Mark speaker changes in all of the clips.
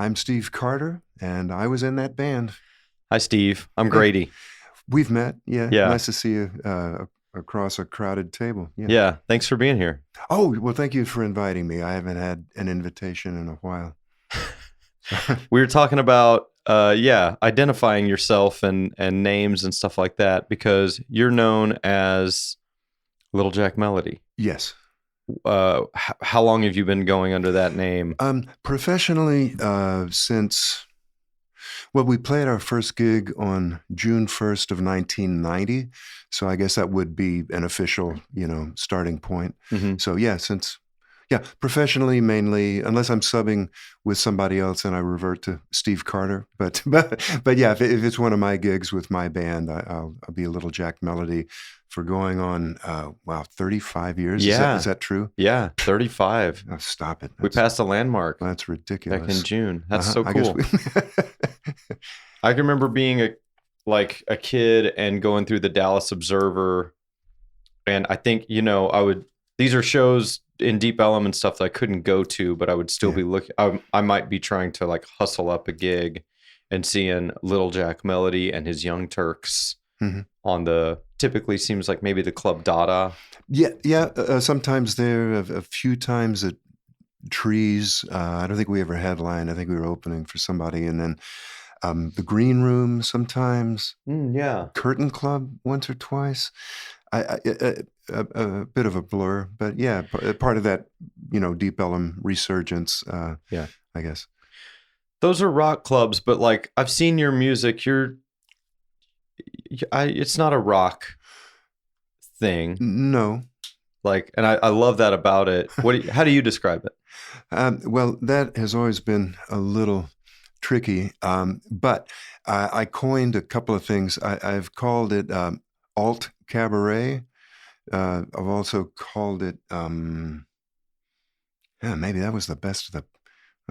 Speaker 1: I'm Steve Carter, and I was in that band.
Speaker 2: Hi, Steve. I'm
Speaker 1: Hey,
Speaker 2: Grady.
Speaker 1: we've met. Yeah,
Speaker 2: Yeah.
Speaker 1: nice to see you across a crowded table. Yeah.
Speaker 2: Yeah. Thanks for being here.
Speaker 1: Oh, well, thank you for inviting me. I haven't had an invitation in a while.
Speaker 2: We were talking about, identifying yourself and names and stuff like that because you're known as Little Jack Melody.
Speaker 1: Yes.
Speaker 2: How long have you been going under that name?
Speaker 1: Professionally, since well, we played our first gig on June 1st of 1990, so I guess that would be an official, starting point.
Speaker 2: Hmm.
Speaker 1: So yeah, professionally mainly, unless I'm subbing with somebody else and I revert to Steve Carter. But yeah, if it's one of my gigs with my band, I'll be a Little Jack Melody for going on, wow, 35 years. Is that
Speaker 2: Yeah.
Speaker 1: is that true?
Speaker 2: Yeah. 35.
Speaker 1: Oh, stop it.
Speaker 2: We passed a landmark
Speaker 1: That's
Speaker 2: back in
Speaker 1: ridiculous.
Speaker 2: June. That's so
Speaker 1: I guess
Speaker 2: cool. I can remember being a kid and going through the Dallas Observer, and I think these are shows in Deep Ellum and stuff that I couldn't go to, but I would still
Speaker 1: Yeah.
Speaker 2: be looking. I might be trying to like hustle up a gig and seeing Little Jack Melody and his Young Turks
Speaker 1: Mhm.
Speaker 2: on the typically seems like maybe the Club Dada.
Speaker 1: Yeah. Sometimes there, a few times at Trees. I don't think we ever headlined. I think we were opening for somebody, and then the Green Room sometimes.
Speaker 2: Yeah.
Speaker 1: Curtain Club once or twice. A bit of a blur, but yeah, part of that, Deep Ellum resurgence.
Speaker 2: Yeah.
Speaker 1: I guess.
Speaker 2: Those are rock clubs, but like I've seen your music, it's not a rock thing.
Speaker 1: No.
Speaker 2: Like, and I love that about it. How do you describe it?
Speaker 1: Well, that has always been a little tricky, but I coined a couple of things. I've called it alt cabaret. I've also called it, yeah, maybe that was the best of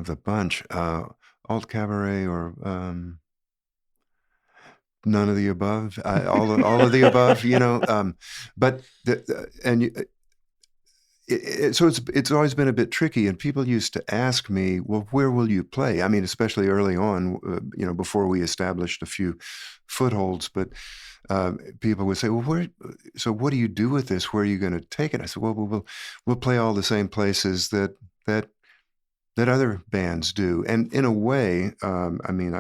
Speaker 1: the bunch. Alt cabaret or none of the above. All of the above. But so it's always been a bit tricky, and people used to ask me, "Well, where will you play?" I mean, especially early on, before we established a few footholds. But people would say, "Well, where? So what do you do with this? Where are you going to take it?" I said, "Well, we'll play all the same places that other bands do." And in a way, I mean,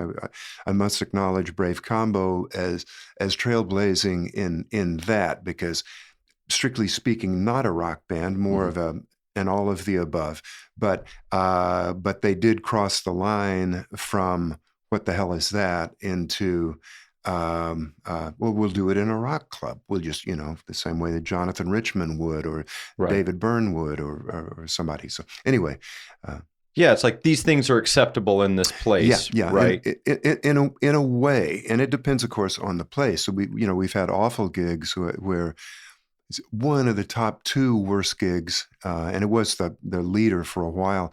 Speaker 1: I must acknowledge Brave Combo as trailblazing in that, because strictly speaking, not a rock band, more of an all of the above. But they did cross the line from what the hell is that into well, we'll do it in a rock club. We'll just, the same way that Jonathan Richman would, or
Speaker 2: Right.
Speaker 1: David Byrne would, or somebody. So anyway,
Speaker 2: Yeah, it's like these things are acceptable in this place,
Speaker 1: yeah,
Speaker 2: right?
Speaker 1: in a way, and it depends, of course, on the place. So we've had awful gigs where it's one of the top two worst gigs, and it was the leader for a while.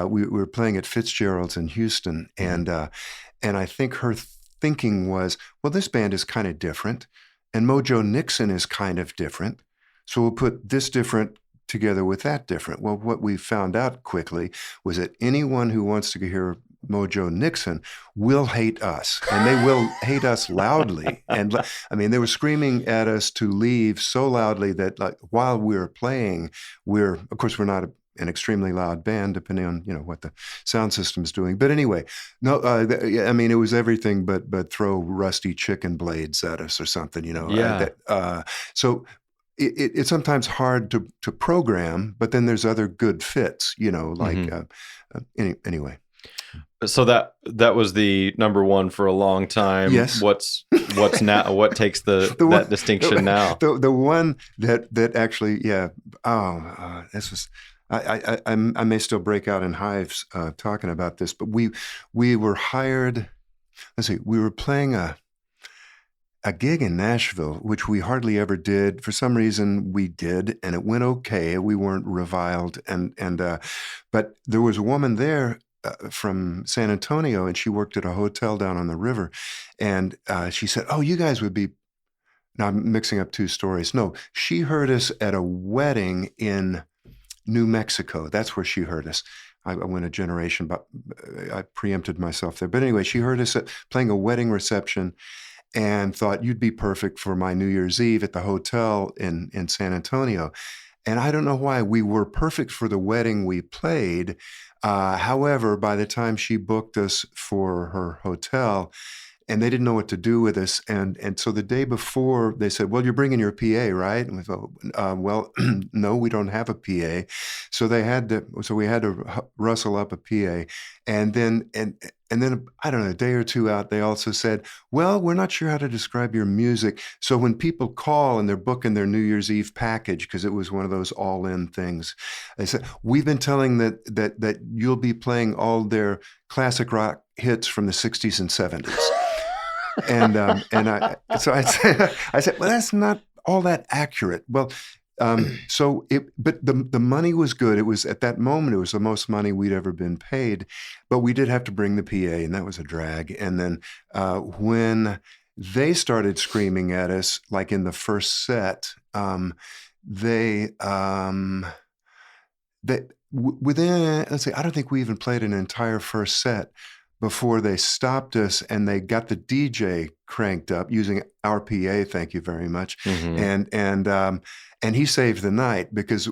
Speaker 1: We were playing at Fitzgerald's in Houston, and I think her thinking was, well, this band is kind of different, and Mojo Nixon is kind of different, so we'll put this different together with that different. Well, what we found out quickly was that anyone who wants to hear Mojo Nixon will hate us, and they will hate us loudly. And I mean, they were screaming at us to leave so loudly that, like, while we were playing, of course, we're not an extremely loud band, depending on what the sound system is doing. But anyway, no, I mean, it was everything but throw rusty chicken blades at us or something.
Speaker 2: Yeah.
Speaker 1: So it's sometimes hard to program, but then there's other good fits. Like anyway.
Speaker 2: So that was the number one for a long time.
Speaker 1: Yes.
Speaker 2: What's now? What takes that distinction now?
Speaker 1: The one that actually, yeah. This was. I may still break out in hives talking about this, but we were hired. Let's see. We were playing a gig in Nashville, which we hardly ever did. For some reason, we did, and it went okay. We weren't reviled, but there was a woman there from San Antonio, and she worked at a hotel down on the river, and she said, "Oh, you guys would be." Now I'm mixing up two stories. No, she heard us at a wedding in New Mexico. That's where she heard us. I went a generation, but I preempted myself there. But anyway, she heard us playing a wedding reception and thought you'd be perfect for my New Year's Eve at the hotel in San Antonio. And I don't know why we were perfect for the wedding we played. However, by the time she booked us for her hotel, and they didn't know what to do with us. And so the day before, they said, "Well, you're bringing your PA, right?" And we thought, "Well, no, we don't have a PA." So we had to rustle up a PA, and then I don't know, a day or two out, they also said, "Well, we're not sure how to describe your music. So when people call and they're booking their New Year's Eve package, because it was one of those all-in things, they said we've been telling that you'll be playing all their classic rock hits from the '60s and '70s." I said, well, that's not all that accurate. Well, but the money was good. It was at that moment, it was the most money we'd ever been paid, but we did have to bring the PA, and that was a drag. And then when they started screaming at us, like in the first set, within, let's see, I don't think we even played an entire first set before they stopped us, and they got the DJ cranked up using our PA. Thank you very much.
Speaker 2: Mm-hmm.
Speaker 1: And he saved the night, because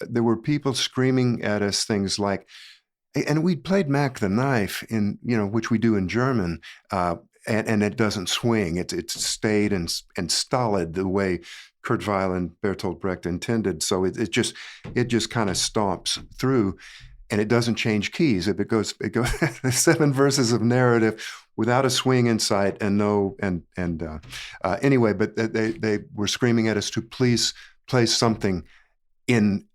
Speaker 1: there were people screaming at us things like, and we played Mac the Knife in, which we do in German, and it doesn't swing. It's staid and stolid the way Kurt Weill and Bertolt Brecht intended. So it just kind of stomps through. And it doesn't change keys. It goes 7 verses of narrative without a swing in sight, and anyway. But they were screaming at us to please play something in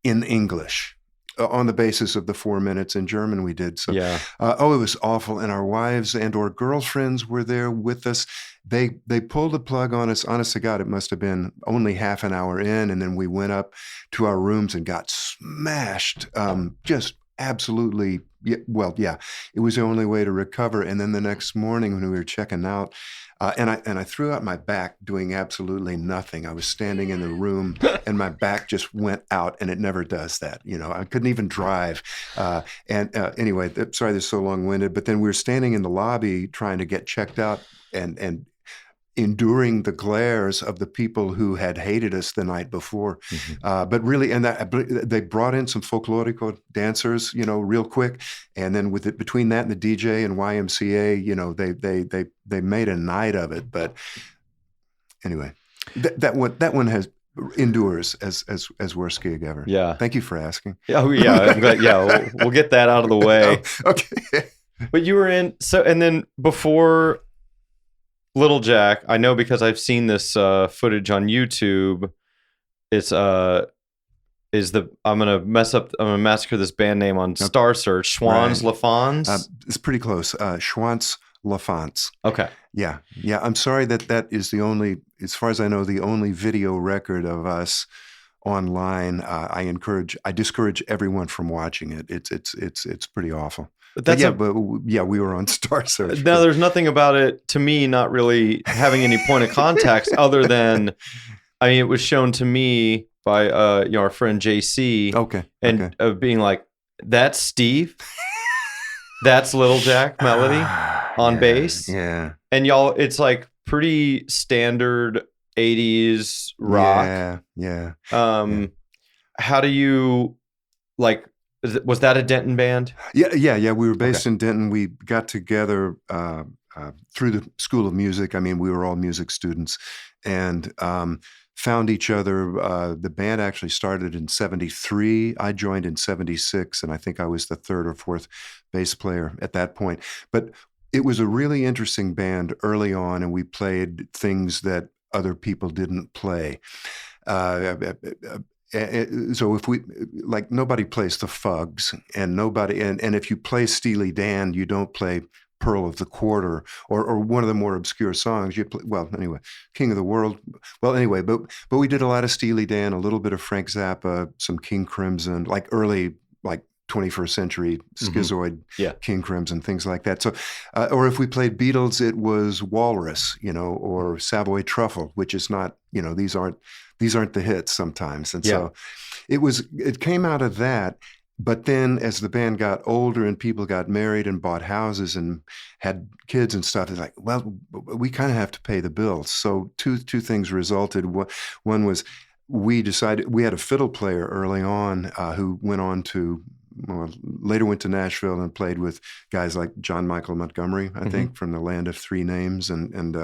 Speaker 1: English, on the basis of the 4 minutes in German we did. So,
Speaker 2: yeah.
Speaker 1: It was awful. And our wives and or girlfriends were there with us. They pulled the plug on us. Honest to God, it must have been only half an hour in. And then we went up to our rooms and got smashed. Just absolutely. It was the only way to recover. And then the next morning when we were checking out, and I threw out my back doing absolutely nothing. I was standing in the room and my back just went out, and it never does that. I couldn't even drive. Anyway, sorry this is so long-winded, but then we were standing in the lobby trying to get checked out and enduring the glares of the people who had hated us the night before.
Speaker 2: Mm-hmm.
Speaker 1: But really, and they brought in some folklorico dancers, real quick. And then between that and the DJ and YMCA, they made a night of it. But anyway, that one endures as worst gig ever.
Speaker 2: Yeah.
Speaker 1: Thank you for asking.
Speaker 2: Yeah. I'm glad. Yeah. We'll get that out of the way.
Speaker 1: Okay.
Speaker 2: But you were and then before Little Jack, I know because I've seen this footage on YouTube. It's I'm gonna massacre this band name on Star Search. Schwann's
Speaker 1: Right.
Speaker 2: LaFons.
Speaker 1: It's pretty close. Schwann's LaFons.
Speaker 2: Okay.
Speaker 1: Yeah. I'm sorry that is the only, as far as I know, the only video record of us online. I discourage everyone from watching it. It's pretty awful. But we were on Star Search.
Speaker 2: Now, there's nothing about it, to me, not really having any point of context other than, it was shown to me by our friend JC.
Speaker 1: Okay.
Speaker 2: And being like, that's Steve. That's Little Jack Melody on bass.
Speaker 1: Yeah.
Speaker 2: And y'all, it's like pretty standard 80s rock.
Speaker 1: Yeah.
Speaker 2: How do you was that a Denton band?
Speaker 1: Yeah. We were based in Denton. We got together through the School of Music. We were all music students, and found each other. The band actually started in '73. I joined in '76, and I think I was the 3rd or 4th bass player at that point. But it was a really interesting band early on, and we played things that other people didn't play. So if nobody plays the Fugs, and if you play Steely Dan, you don't play Pearl of the Quarter or one of the more obscure songs. You play, King of the World. Well, anyway, but we did a lot of Steely Dan, a little bit of Frank Zappa, some King Crimson, like early 21st century schizoid King Crimson, things like that. So, or if we played Beatles, it was Walrus, or Savoy Truffle, which is not, these aren't the hits sometimes. And so it came out of that. but then as the band got older and people got married and bought houses and had kids and stuff, it's like, well, we kind of have to pay the bills. So two things resulted. One was we decided we had a fiddle player early on who went on to well, later went to Nashville and played with guys like John Michael Montgomery, I
Speaker 2: Mm-hmm.
Speaker 1: think, from the Land of Three Names, and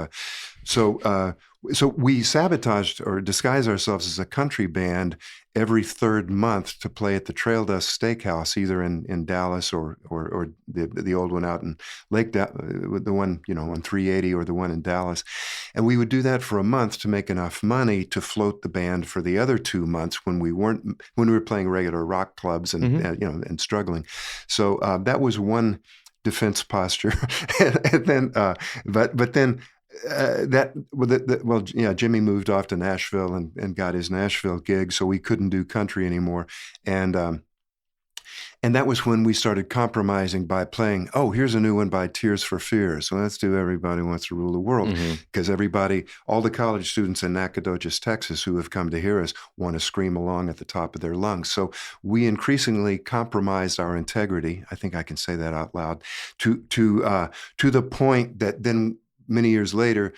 Speaker 1: so so we sabotaged or disguised ourselves as a country band every third month to play at the Trail Dust Steakhouse, either in Dallas or the old one out in the one on 380 or the one in Dallas, and we would do that for a month to make enough money to float the band for the other 2 months when we were playing regular rock clubs and
Speaker 2: Mm-hmm.
Speaker 1: and struggling. So that was one defense posture, and then but then well, yeah, Jimmy moved off to Nashville and got his Nashville gig, so we couldn't do country anymore, and that was when we started compromising by playing. Oh, here's a new one by Tears for Fears. So let's do Everybody Wants to Rule the World,
Speaker 2: Mm-hmm.
Speaker 1: because all the college students in Nacogdoches, Texas, who have come to hear us, want to scream along at the top of their lungs. So we increasingly compromised our integrity. I think I can say that out loud to the point that then many years later,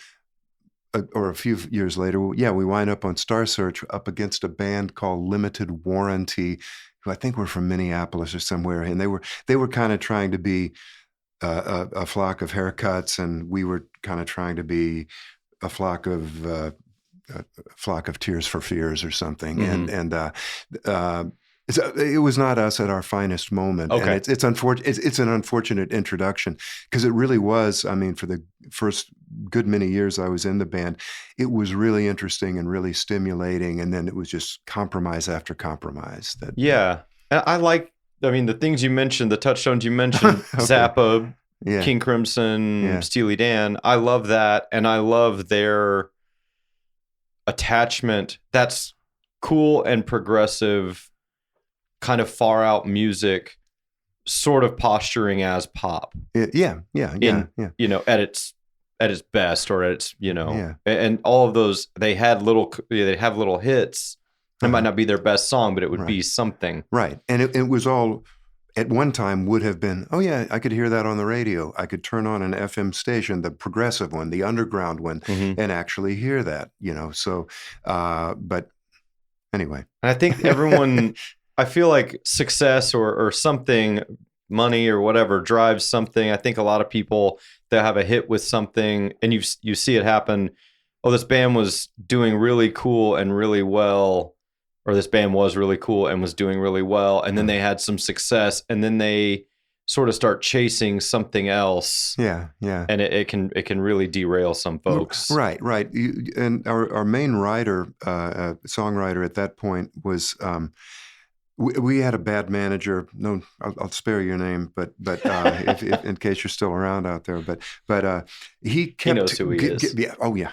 Speaker 1: or a few years later, yeah, we wind up on Star Search up against a band called Limited Warranty, who I think were from Minneapolis or somewhere, and they were kind of trying to be a flock of haircuts, and we were kind of trying to be a flock of Tears for Fears or something,
Speaker 2: Mm-hmm.
Speaker 1: uh, it was not us at our finest moment, and
Speaker 2: Okay.
Speaker 1: it's unfortunate. It's an unfortunate introduction because it really was. I mean, for the first good many years I was in the band, it was really interesting and really stimulating, and then it was just compromise after compromise. That
Speaker 2: Yeah. I like, I mean, the things you mentioned, the touchstones you mentioned,
Speaker 1: okay,
Speaker 2: Zappa,
Speaker 1: yeah,
Speaker 2: King Crimson,
Speaker 1: yeah,
Speaker 2: Steely Dan. I love that. And I love their attachment. That's cool and progressive, kind of far out music, sort of posturing as pop
Speaker 1: yeah, yeah, yeah,
Speaker 2: in,
Speaker 1: yeah,
Speaker 2: at its best, or at its,
Speaker 1: yeah.
Speaker 2: and all of those, they have little hits. It might
Speaker 1: Uh-huh.
Speaker 2: not be their best song, but it would
Speaker 1: Right,
Speaker 2: be something.
Speaker 1: right, and it was all at one time would have been, oh yeah, I could hear that on the radio. I could turn on an FM station, the progressive one, the underground one,
Speaker 2: Mm-hmm.
Speaker 1: and actually hear that. So, but anyway,
Speaker 2: And I think everyone, I feel like success or something, money or whatever, drives something. I think a lot of people that have a hit with something, and you see it happen. Oh, this band was doing really cool and really well, or this band was really cool and was doing really well, and then
Speaker 1: uh,
Speaker 2: they had some success, and then they sort of start chasing something else,
Speaker 1: yeah, yeah.
Speaker 2: and it can really derail some folks.
Speaker 1: Right, right. And our main writer, songwriter at that point was we had a bad manager. No, I'll spare your name, but if in case you're still around out there, but he
Speaker 2: He
Speaker 1: kept
Speaker 2: knows who he is.
Speaker 1: yeah, oh yeah.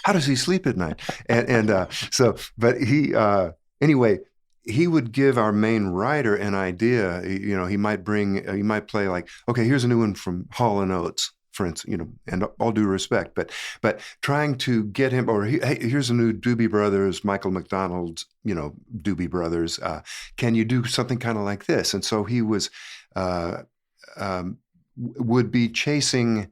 Speaker 1: How does he sleep at night? And so, but he anyway. He would give our main writer an idea. He might play like, okay, here's a new one from Hall and Oates, for instance. And all due respect, but trying to get him, or hey, here's a new Doobie Brothers, Michael McDonald's, Doobie Brothers. Can you do something kind of like this? And so he was uh, would be chasing.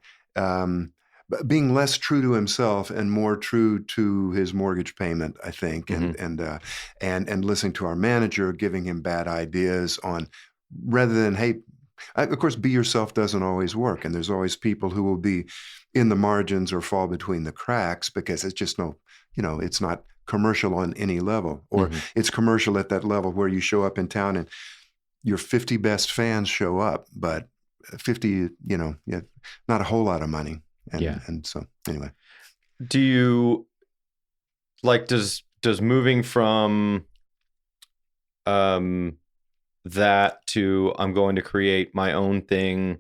Speaker 1: Being less true to himself and more true to his mortgage payment, I think,
Speaker 2: Mm-hmm.
Speaker 1: and listening to our manager, giving him bad ideas on rather than hey, of course, be yourself doesn't always work, and there's always people who will be in the margins or fall between the cracks because it's just it's not commercial on any level, or
Speaker 2: Mm-hmm.
Speaker 1: it's commercial at that level where you show up in town and your 50 best fans show up, but 50, yeah, not a whole lot of money.
Speaker 2: Yeah.
Speaker 1: And so anyway,
Speaker 2: Do you like does moving from um that to I'm going to create my own thing,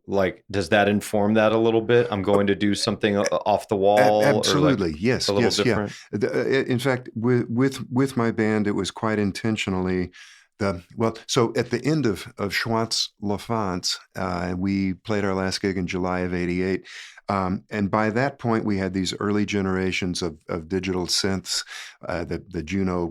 Speaker 2: like does that inform that a little bit? I'm going to do something off the wall, or like
Speaker 1: absolutely, yes,
Speaker 2: a little
Speaker 1: yes, yeah.
Speaker 2: different.
Speaker 1: In fact, with my band, it was quite intentionally so at the end of Schwartz LaFonce, we played our last gig in July of '88. And by that point, we had these early generations of digital synths, the Juno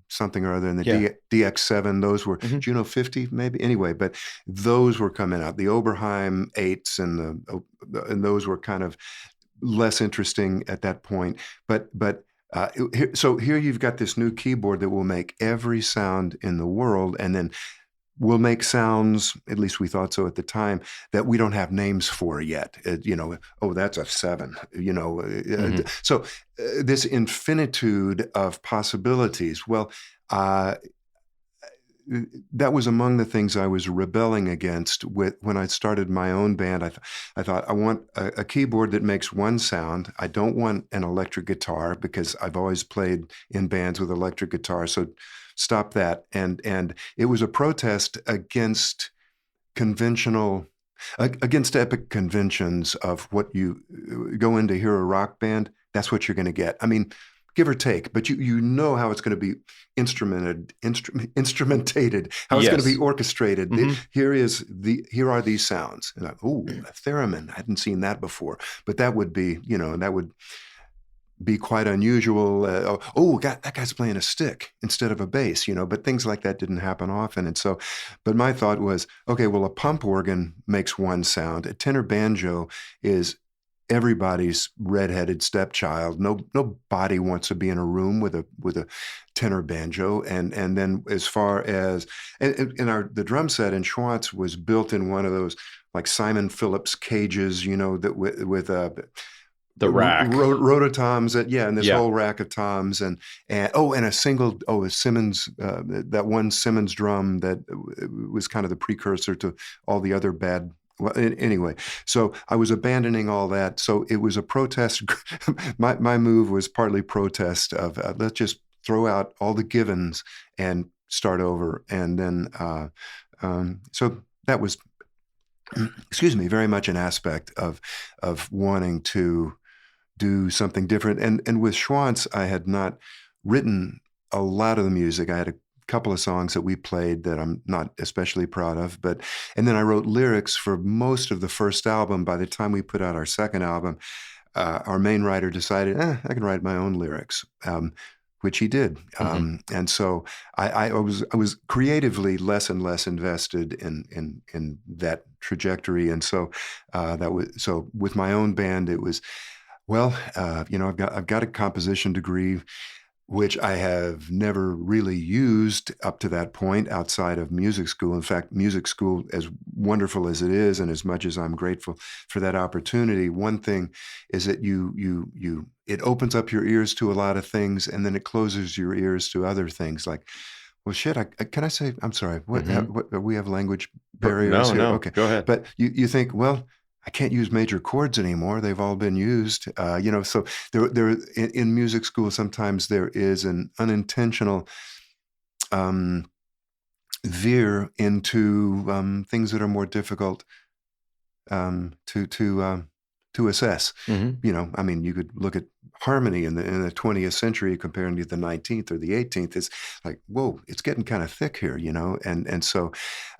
Speaker 1: something or other, and the
Speaker 2: Yeah.
Speaker 1: DX7. Those were
Speaker 2: Hmm.
Speaker 1: Juno 50, maybe. Anyway, but those were coming out. The Oberheim 8s and those were kind of less interesting at that point. So here you've got this new keyboard that will make every sound in the world, and then will make sounds, at least we thought so at the time, that we don't have names for yet. Oh, that's a seven,
Speaker 2: Hmm.
Speaker 1: this infinitude of possibilities. Well, uh, that was among the things I was rebelling against when I started my own band. I thought I want a keyboard that makes one sound. I don't want an electric guitar because I've always played in bands with electric guitar. So stop that. And it was a protest against conventional against epic conventions of what you go in to hear a rock band. That's what you're going to get. I mean, give or take, but you know how it's going to be instrumentated, how it's going to be
Speaker 2: Yes.
Speaker 1: orchestrated.
Speaker 2: Hmm.
Speaker 1: Here are these sounds, and a theremin. I hadn't seen that before, but that would be, that would be quite unusual. That guy's playing a stick instead of a bass, but things like that didn't happen often. And so, but my thought was, okay, well, a pump organ makes one sound. A tenor banjo is everybody's redheaded stepchild. Nobody wants to be in a room with a tenor banjo. And then as far as the drum set in Schwartz was built in one of those like Simon Phillips cages, that with
Speaker 2: The rack.
Speaker 1: rototoms and this
Speaker 2: Yeah.
Speaker 1: whole rack of toms a Simmons that one Simmons drum that was kind of the precursor to all the other bad. Well, anyway, so I was abandoning all that. So it was a protest. My move was partly protest of let's just throw out all the givens and start over. And then so that was, excuse me, very much an aspect of wanting to do something different. And with Schwantz, I had not written a lot of the music. I had a couple of songs that we played that I'm not especially proud of, and then I wrote lyrics for most of the first album. By the time we put out our second album, our main writer decided, I can write my own lyrics. Which he did,
Speaker 2: Hmm.
Speaker 1: and so I was creatively less and less invested in that trajectory, and so that was so with my own band. It was well, I've got a composition degree, which I have never really used up to that point outside of music school. In fact, music school, as wonderful as it is, and as much as I'm grateful for that opportunity, one thing is that it opens up your ears to a lot of things, and then it closes your ears to other things. Like, well, shit, can I say? I'm sorry.
Speaker 2: Hmm.
Speaker 1: What we have language barriers
Speaker 2: No,
Speaker 1: here?
Speaker 2: no.
Speaker 1: Okay,
Speaker 2: Go ahead.
Speaker 1: but you think, well, I can't use major chords anymore. They've all been used. So there in music school, sometimes there is an unintentional um, veer into things that are more difficult to assess.
Speaker 2: Hmm.
Speaker 1: I mean, you could look at harmony in the 20th century comparing to the 19th or the 18th. It's like, whoa, it's getting kind of thick here, and so,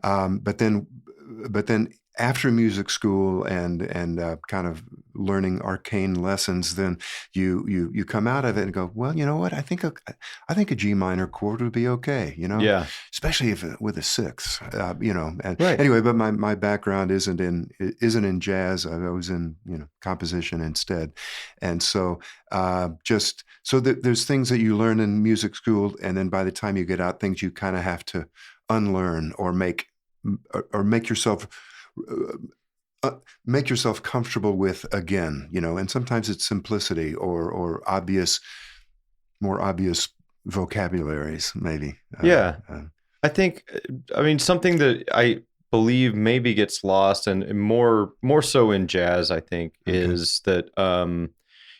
Speaker 1: but then after music school and kind of learning arcane lessons, then you come out of it and go, well, you know what? I think a G minor chord would be okay,
Speaker 2: Yeah.
Speaker 1: especially if with a sixth, And
Speaker 2: Right.
Speaker 1: anyway, but my background isn't in jazz. I was in composition instead, and so just so that there's things that you learn in music school, and then by the time you get out, things you kind of have to unlearn or uh, make yourself comfortable with again, and sometimes it's simplicity or more obvious vocabularies, maybe.
Speaker 2: Yeah. I think, I mean, something that I believe maybe gets lost and more so in jazz, I think,
Speaker 1: Okay.
Speaker 2: is that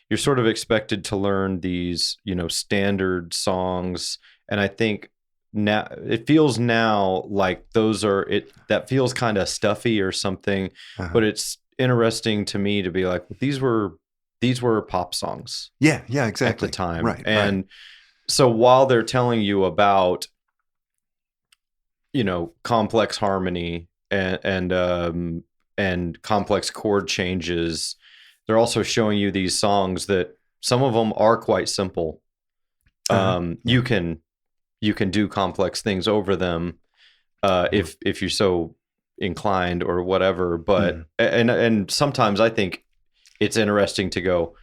Speaker 2: you're sort of expected to learn these, standard songs. And I think now it feels now like that feels kind of stuffy or something,
Speaker 1: Uh-huh.
Speaker 2: but it's interesting to me to be like, these were pop songs
Speaker 1: Yeah,
Speaker 2: at the
Speaker 1: exactly.
Speaker 2: time.
Speaker 1: Right.
Speaker 2: And so while they're telling you about complex harmony and complex chord changes, they're also showing you these songs that some of them are quite simple.
Speaker 1: Uh-huh. Yeah.
Speaker 2: You can you can do complex things over them if you're so inclined or whatever. But and sometimes I think it's interesting to go,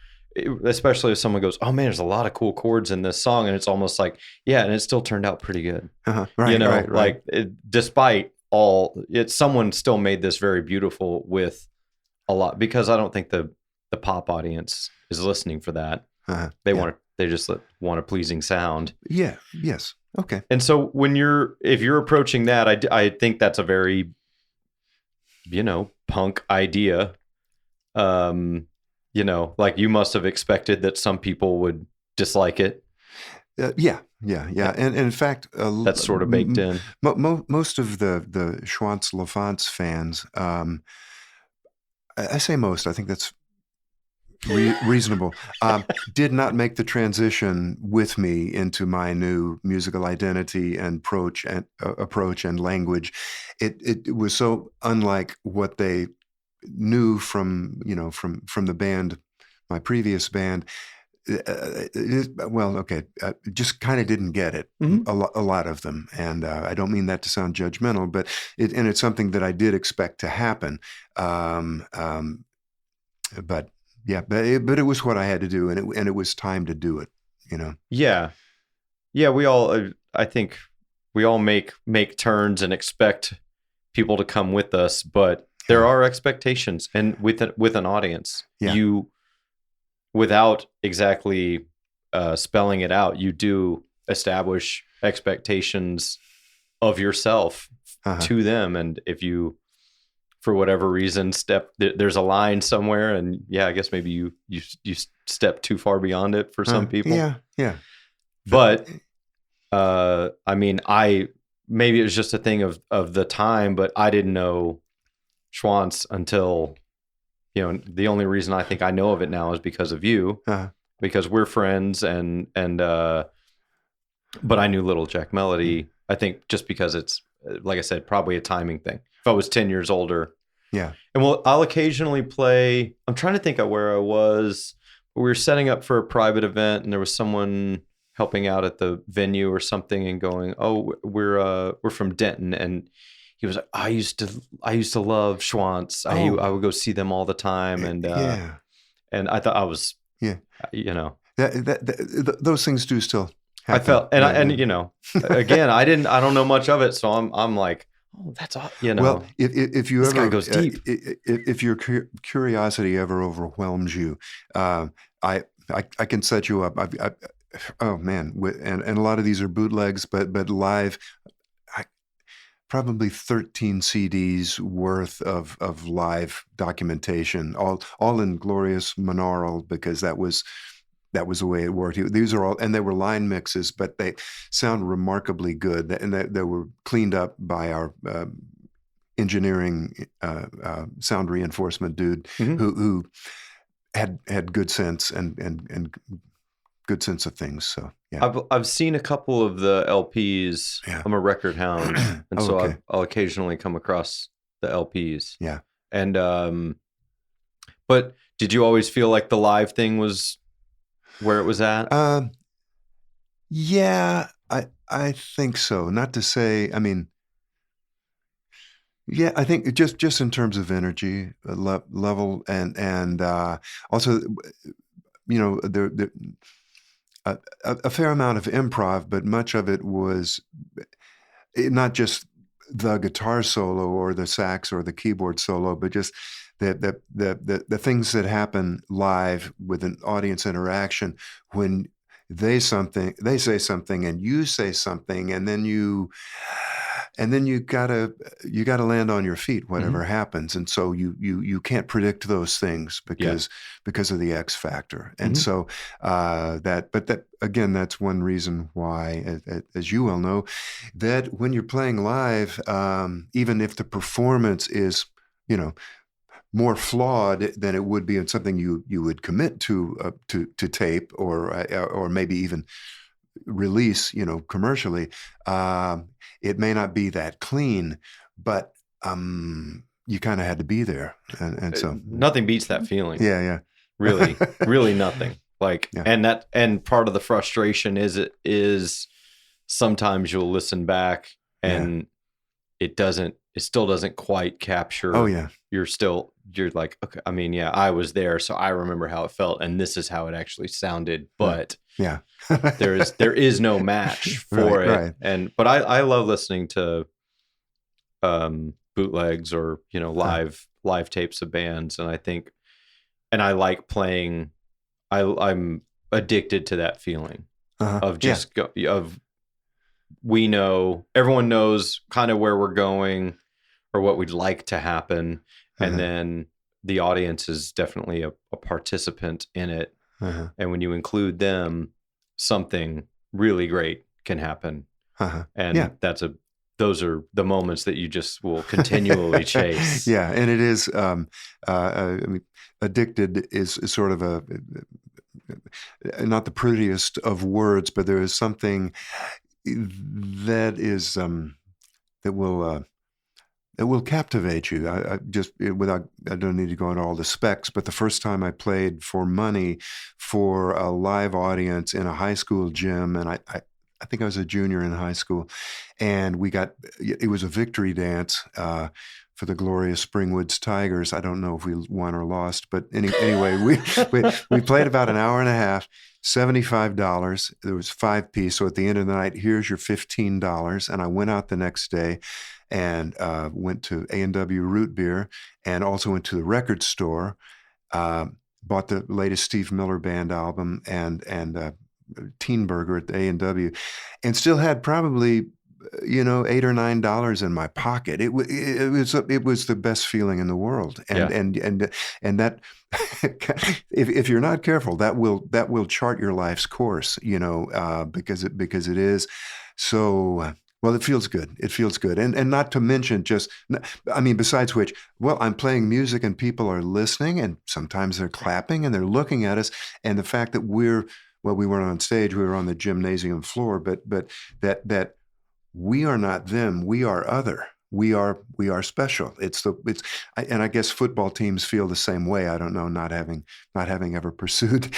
Speaker 2: especially if someone goes, "Oh man, there's a lot of cool chords in this song," and it's almost like, yeah, and it still turned out pretty good.
Speaker 1: Right, right, right.
Speaker 2: Like despite all, someone still made this very beautiful with a lot, because I don't think the pop audience is listening for that. They just want a pleasing sound.
Speaker 1: Yeah. Yes. Okay.
Speaker 2: And so if you're approaching that, I think that's a very, punk idea. Like you must have expected that some people would dislike it.
Speaker 1: Yeah. And in fact,
Speaker 2: that's sort of baked in.
Speaker 1: Most of the Schwantz LaFonce fans, I say most, I think that's reasonable, did not make the transition with me into my new musical identity and approach and language. It was so unlike what they knew from the band, my previous band. Just kind of didn't get it. A lot of them, and I don't mean that to sound judgmental, but it's something that I did expect to happen. But yeah, but it was what I had to do, and it was time to do it.
Speaker 2: Yeah. We all, I think, we all make turns and expect people to come with us, but there are expectations, and with an audience, you, without exactly spelling it out, you do establish expectations of yourself to them, and if you, for whatever reason, there's a line somewhere, and I guess maybe you step too far beyond it for some people.
Speaker 1: Yeah.
Speaker 2: But I mean, maybe it was just a thing of the time, but I didn't know Schwantz until, the only reason I think I know of it now is because of you, because we're friends, and but I knew Little Jack Melody, I think, just because it's, like I said, probably a timing thing. If I was 10 years older.
Speaker 1: Yeah.
Speaker 2: And I'll occasionally play, I'm trying to think of where I was. We were setting up for a private event, and there was someone helping out at the venue or something, and going, "Oh, we're from Denton," and he was like, I used to love Schwantz. I would go see them all the time, and and I thought I was,
Speaker 1: those things do still happen.
Speaker 2: I felt, and again, I don't know much of it, so I'm like, oh, that's all,
Speaker 1: Well, if you
Speaker 2: this
Speaker 1: ever
Speaker 2: guy goes deep.
Speaker 1: If your curiosity ever overwhelms you, I can set you up. Oh man, and a lot of these are bootlegs, but live. Probably 13 CDs worth of live documentation, all in glorious monaural, because that was the way it worked. These are all, and they were line mixes, but they sound remarkably good, and they were cleaned up by our engineering sound reinforcement dude, who had good sense and good sense of things. So yeah,
Speaker 2: I've seen a couple of the LPs.
Speaker 1: Yeah.
Speaker 2: I'm a record hound, and so
Speaker 1: okay.
Speaker 2: I'll occasionally come across the LPs.
Speaker 1: Yeah.
Speaker 2: And but did you always feel like the live thing was where it was at?
Speaker 1: Yeah, I think so. Not to say, I mean, yeah, I think just in terms of energy level, and also, there a fair amount of improv, but much of it was not just the guitar solo or the sax or the keyboard solo, but just the things that happen live with an audience interaction when they say something and you say something, and then you gotta land on your feet, whatever happens. And so you can't predict those things because of the X factor. And so that again, that's one reason why, as you well know, that when you're playing live, even if the performance is, more flawed than it would be in something you would commit to tape or maybe even release, commercially, it may not be that clean, but you kind of had to be there, and so
Speaker 2: nothing beats that feeling.
Speaker 1: Yeah.
Speaker 2: Really nothing. Like, and part of the frustration is sometimes you'll listen back
Speaker 1: Yeah.
Speaker 2: and it still doesn't quite
Speaker 1: Oh
Speaker 2: capture.
Speaker 1: yeah.
Speaker 2: You're like, okay, I mean, yeah, I was there, so I remember how it felt, and this is how it actually sounded,
Speaker 1: Yeah.
Speaker 2: but
Speaker 1: Yeah.
Speaker 2: there is no match
Speaker 1: Right.
Speaker 2: for it.
Speaker 1: Right.
Speaker 2: But I love listening to bootlegs or
Speaker 1: Uh,
Speaker 2: live tapes of bands, and I like playing. I'm addicted to that feeling of
Speaker 1: yeah.
Speaker 2: just of everyone knows kind of where we're going or what we'd like to happen, and
Speaker 1: Uh-huh.
Speaker 2: then the audience is definitely a participant in it,
Speaker 1: Uh-huh.
Speaker 2: and when you include them, something really great can happen,
Speaker 1: Uh-huh. Yeah.
Speaker 2: and those are the moments that you just will continually chase.
Speaker 1: Yeah, and it is. I mean, addicted is sort of a not the prettiest of words, but there is something that is that will it will captivate you. I just without I don't need to go into all the specs, but the first time I played for money for a live audience in a high school gym, and I think I was a junior in high school, and it was a victory dance for the glorious Springwoods Tigers. I don't know if we won or lost, but anyway, we played about an hour and a half. $75. There was 5 piece. So at the end of the night, here's your $15. And I went out the next day and went to A&W Root Beer and also went to the record store, uh, bought the latest Steve Miller Band album and Teen Burger at the A&W, and still had probably $8 or $9 in my pocket. It was the best feeling in the world, and
Speaker 2: Yeah.
Speaker 1: and that if you're not careful, that will chart your life's course, because it is so. Well, it feels good. It feels good, and not to mention just, I mean, besides which, well, I'm playing music and people are listening, and sometimes they're clapping and they're looking at us, and the fact that we weren't on stage, we were on the gymnasium floor, but that we are not them, we are other. We are special. And I guess football teams feel the same way. I don't know, not having ever pursued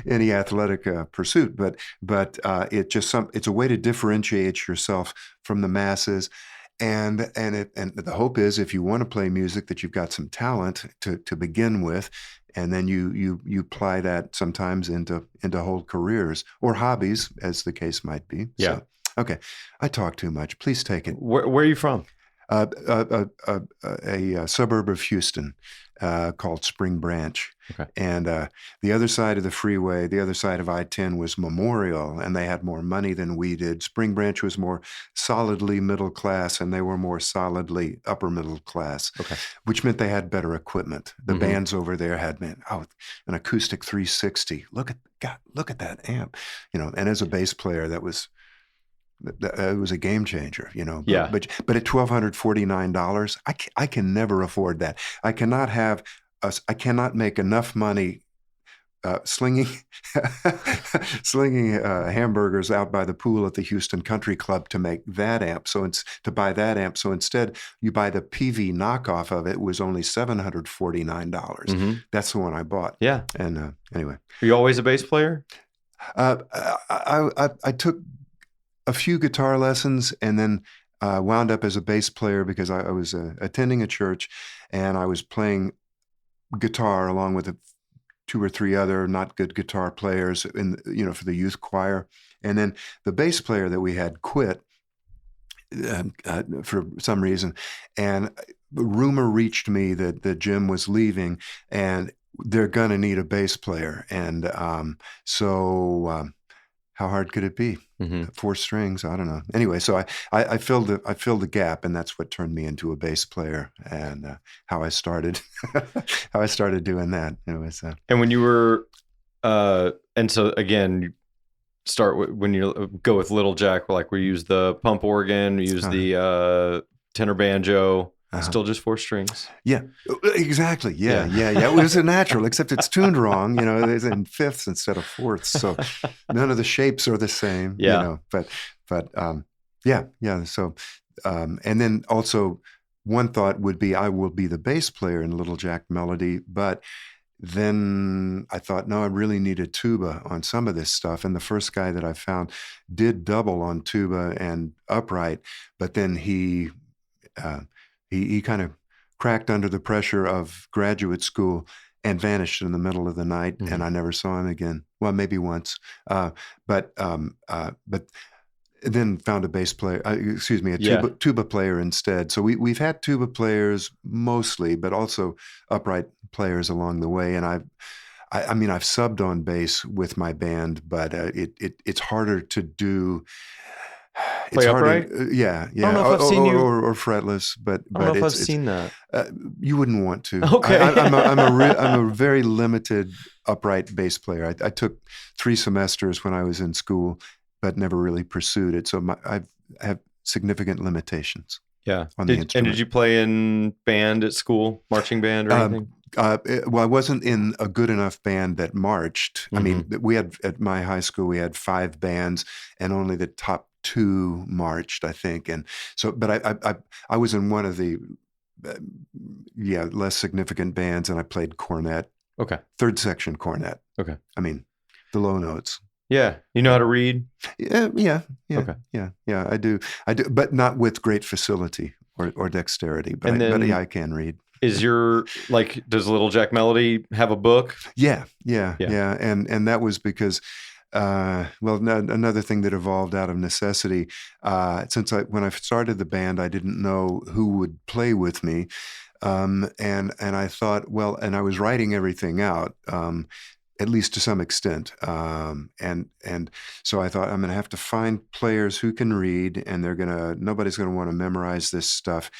Speaker 1: any athletic pursuit, it's a way to differentiate yourself from the masses. And the hope is, if you want to play music, that you've got some talent to begin with, and then you apply that sometimes into whole careers or hobbies, as the case might be.
Speaker 2: Yeah.
Speaker 1: So, okay, I talk too much. Please take it.
Speaker 2: Where are you from?
Speaker 1: A suburb of Houston called Spring Branch.
Speaker 2: Okay.
Speaker 1: And the other side of the freeway, the other side of I-10 was Memorial, and they had more money than we did. Spring Branch was more solidly middle class, and they were more solidly upper middle class,
Speaker 2: Okay.
Speaker 1: which meant they had better equipment. The bands over there had, an acoustic 360. Look at that amp, and as a bass player, it was a game changer,
Speaker 2: Yeah.
Speaker 1: But at $1,249, I can never afford that. I cannot make enough money slinging slinging hamburgers out by the pool at the Houston Country Club to make that amp. To buy that amp. So instead, you buy the PV knockoff of it. Was only $749. That's the one I bought.
Speaker 2: Yeah.
Speaker 1: And anyway,
Speaker 2: Are you always a bass player?
Speaker 1: I took a few guitar lessons and then wound up as a bass player because I was attending a church and I was playing guitar along with two or three other not good guitar players for the youth choir. And then the bass player that we had quit for some reason. And rumor reached me that Jim was leaving and they're going to need a bass player. And how hard could it be? 4 strings, I don't know. Anyway, so I filled the gap, and that's what turned me into a bass player, and how I started doing that. It was.
Speaker 2: And when you were, and so again, you start when you go with Little Jack, like we use the pump organ, we use the tenor banjo. Still just 4 strings.
Speaker 1: Yeah, exactly. Yeah. It was a natural, except it's tuned wrong. It's in fifths instead of fourths, so none of the shapes are the same.
Speaker 2: Yeah.
Speaker 1: Yeah. So, and then also, one thought would be I will be the bass player in Little Jack Melody, but then I thought, no, I really need a tuba on some of this stuff. And the first guy that I found did double on tuba and upright, but then uh, he kind of cracked under the pressure of graduate school and vanished in the middle of the night, and
Speaker 2: Mhm.
Speaker 1: I never saw him again. Well, maybe once, but then found a bass player, excuse me, a
Speaker 2: Yeah.
Speaker 1: tuba player instead. So we've had tuba players mostly, but also upright players along the way. And I mean, I've subbed on bass with my band, but it's harder to do. It's
Speaker 2: Play
Speaker 1: harder,
Speaker 2: upright?
Speaker 1: yeah,
Speaker 2: I don't
Speaker 1: yeah,
Speaker 2: know if I've seen you.
Speaker 1: or fretless,
Speaker 2: I don't know
Speaker 1: but
Speaker 2: if I've
Speaker 1: it's
Speaker 2: seen that.
Speaker 1: uh, you wouldn't want to.
Speaker 2: Okay.
Speaker 1: I'm a very limited upright bass player. I took 3 semesters when I was in school, but never really pursued it. So I have significant limitations
Speaker 2: Yeah.
Speaker 1: on the
Speaker 2: Did
Speaker 1: instrument.
Speaker 2: you play in band at school, marching band or
Speaker 1: Um,
Speaker 2: anything?
Speaker 1: well, I wasn't in a good enough band that marched. I mean,
Speaker 2: Hmm.
Speaker 1: we had at my high school we had 5 bands, and only the top two marched, I think. And so, but I was in one of the uh, yeah, less significant bands, and I played cornet,
Speaker 2: Okay.
Speaker 1: third section cornet.
Speaker 2: Okay.
Speaker 1: I mean, the low notes.
Speaker 2: Yeah. You know how to read?
Speaker 1: Yeah,
Speaker 2: Okay.
Speaker 1: yeah. I do, but not with great facility or dexterity. But
Speaker 2: And
Speaker 1: but yeah,
Speaker 2: then
Speaker 1: I can read.
Speaker 2: is your like does Little Jack Melody have a book? Yeah.
Speaker 1: Yeah, and that was because. Well, no, another thing that evolved out of necessity, since when I started the band, I didn't know who would play with me, and I thought, well, and I was writing everything out, at least to some extent, and so I thought I'm going to have to find players who can read, and nobody's gonna want to memorize this stuff.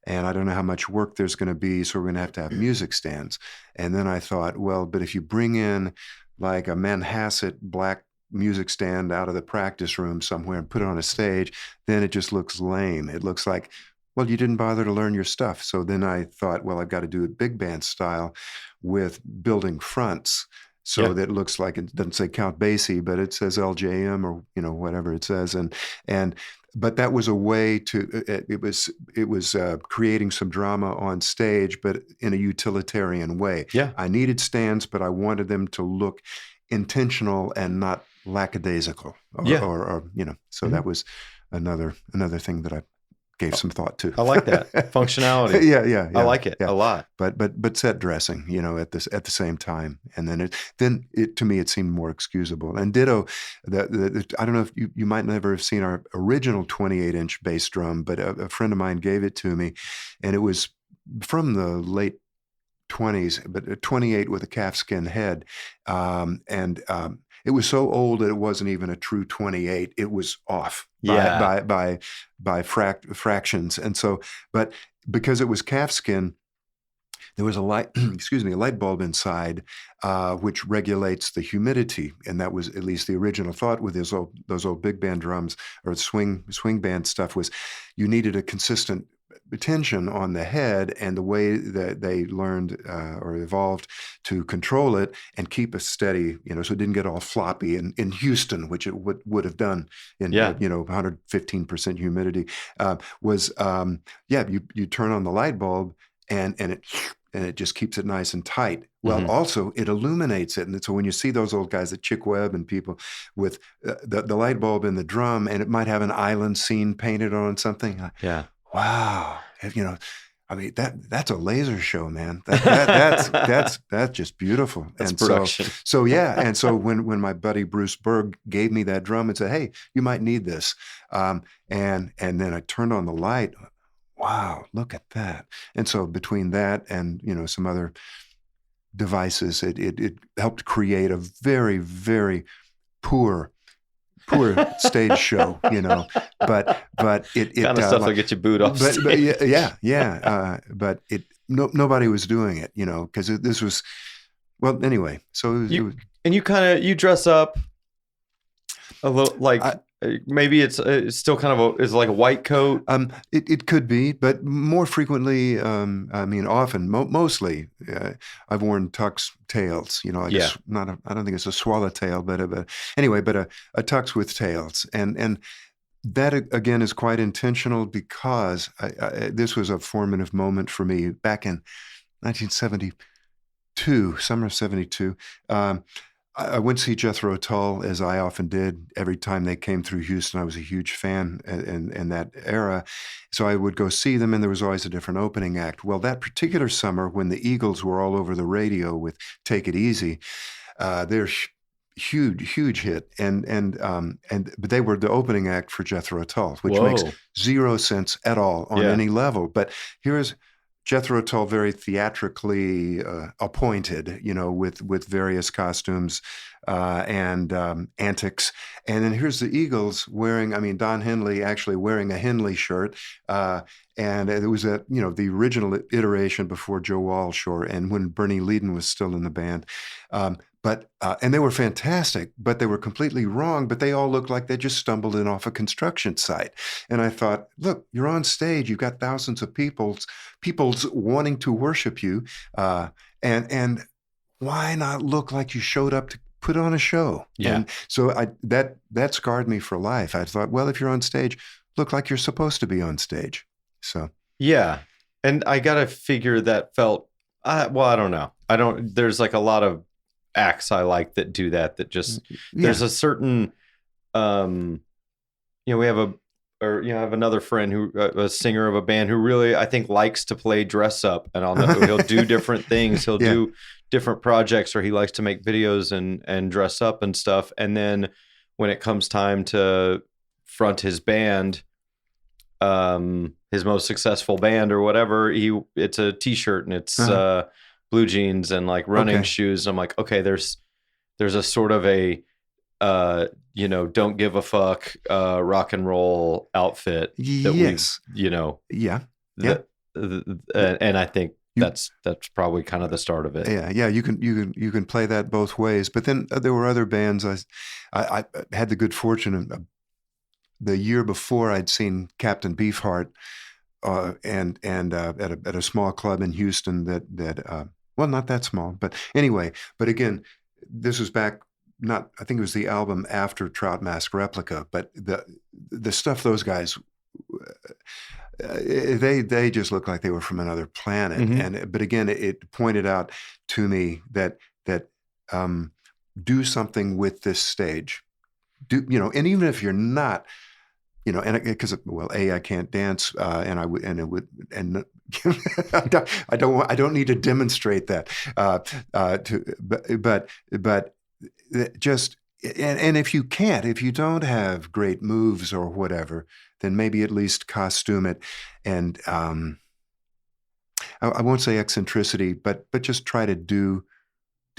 Speaker 1: And I don't know how much work there's going to be, so we're going to have music stands. And then I thought, well, but if you bring in like a Manhasset black music stand out of the practice room somewhere and put it on a stage, then it just looks lame. It looks like, well, you didn't bother to learn your stuff. So then I thought, well, I've got to do it big band style with building fronts so
Speaker 2: Yeah.
Speaker 1: that it looks like it doesn't say Count Basie, but it says LJM or whatever it says, and but that was a way to it was creating some drama on stage, but in a utilitarian way.
Speaker 2: Yeah.
Speaker 1: I needed stands, but I wanted them to look intentional and not lackadaisical,
Speaker 2: Yeah.
Speaker 1: So
Speaker 2: Mhm.
Speaker 1: that was another thing that I gave some thought to.
Speaker 2: I like that. Functionality. I
Speaker 1: Yeah,
Speaker 2: like it
Speaker 1: yeah.
Speaker 2: a lot.
Speaker 1: But set dressing, at the same time, and then it to me it seemed more excusable. And ditto, I don't know if you might never have seen our original 28-inch bass drum, but a friend of mine gave it to me, and it was from the late 20s, but a 28 with a calfskin head. And it was so old that it wasn't even a true 28. It was off
Speaker 2: Yeah.
Speaker 1: by fractions. And so, but because it was calfskin, there was a light, excuse me, a light bulb inside, which regulates the humidity, and that was at least the original thought with those old big band drums or swing band stuff was, you needed a consistent tension on the head, and the way that they learned or evolved to control it and keep it steady, so it didn't get all floppy in Houston, which it would have done in
Speaker 2: Yeah.
Speaker 1: 115% humidity, was you turn on the light bulb and it just keeps it nice and tight. Well,
Speaker 2: Mhm.
Speaker 1: also it illuminates it, and so when you see those old guys at Chick Webb and people with the light bulb in the drum, and it might have an island scene painted on something.
Speaker 2: Yeah.
Speaker 1: Wow, I mean that's a laser show, man. That's just beautiful.
Speaker 2: That's
Speaker 1: And
Speaker 2: production.
Speaker 1: so yeah, and so when my buddy Bruce Berg gave me that drum and said, "Hey, you might need this," and then I turned on the light. Wow, look at that. And so between that and some other devices, it helped create a very, very poor stage show, but it
Speaker 2: Kind of stuff
Speaker 1: like,
Speaker 2: that gets you booed off
Speaker 1: but
Speaker 2: stage.
Speaker 1: yeah, but nobody was doing it, because this was, well, anyway. So
Speaker 2: And you dress up a little like
Speaker 1: I-
Speaker 2: maybe it's still kind of it's like a white coat.
Speaker 1: it could be, but more frequently, I mean, often, mostly, I've worn tux tails. I guess I don't think it's a swallowtail, but anyway, but a tux with tails, and that again is quite intentional because this was a formative moment for me back in 1972. summer of 72. I went to see Jethro Tull, as I often did. Every time they came through Houston, I was a huge fan in that era. So I would go see them, and there was always a different opening act. Well, that particular summer, when the Eagles were all over the radio with "Take It Easy," they're huge hit, and but they were the opening act for Jethro Tull, which makes
Speaker 2: Whoa.
Speaker 1: zero sense at all on
Speaker 2: Yeah.
Speaker 1: any level. But here's Jethro Tull, very theatrically appointed, with various costumes and antics. And then here's the Eagles wearing, I mean, Don Henley actually wearing a Henley shirt. And it was the original iteration before Joe Walsh and when Bernie Leadon was still in the band. And they were fantastic, but they were completely wrong. But they all looked like they just stumbled in off a construction site. And I thought, look, you're on stage. You've got thousands of people's wanting to worship you, and why not look like you showed up to put on a show?
Speaker 2: Yeah.
Speaker 1: And so that scarred me for life. I thought, well, if you're on stage, look like you're supposed to be on stage. So
Speaker 2: Yeah. And I got to figure that felt, well, I don't know. There's like a lot of acts I like that do that just, there's a certain, we have I have another friend who, a singer of a band who really, I think, likes to play dress up, and he'll do different things. He'll do different projects, or he likes to make videos and dress up and stuff. And then when it comes time to front his band, his most successful band or whatever, it's a t-shirt and it's blue jeans and like running shoes. I'm like, okay, there's a sort of a don't give a fuck rock and roll outfit that and I think that's probably kind of the start of it.
Speaker 1: Yeah, you can play that both ways. But then there were other bands. I had the good fortune of the year before I'd seen Captain Beefheart and at a small club in Houston that well, not that small, but anyway. But again, this was back. I think it was the album after Trout Mask Replica, but the stuff those guys, they just looked like they were from another planet.
Speaker 2: Mm-hmm.
Speaker 1: But again, it pointed out to me that do something with this stage, and even if you're not, and because I can't dance, and I don't need to demonstrate that, but just, and if you don't have great moves or whatever, then maybe at least costume it, and I won't say eccentricity, but just try to do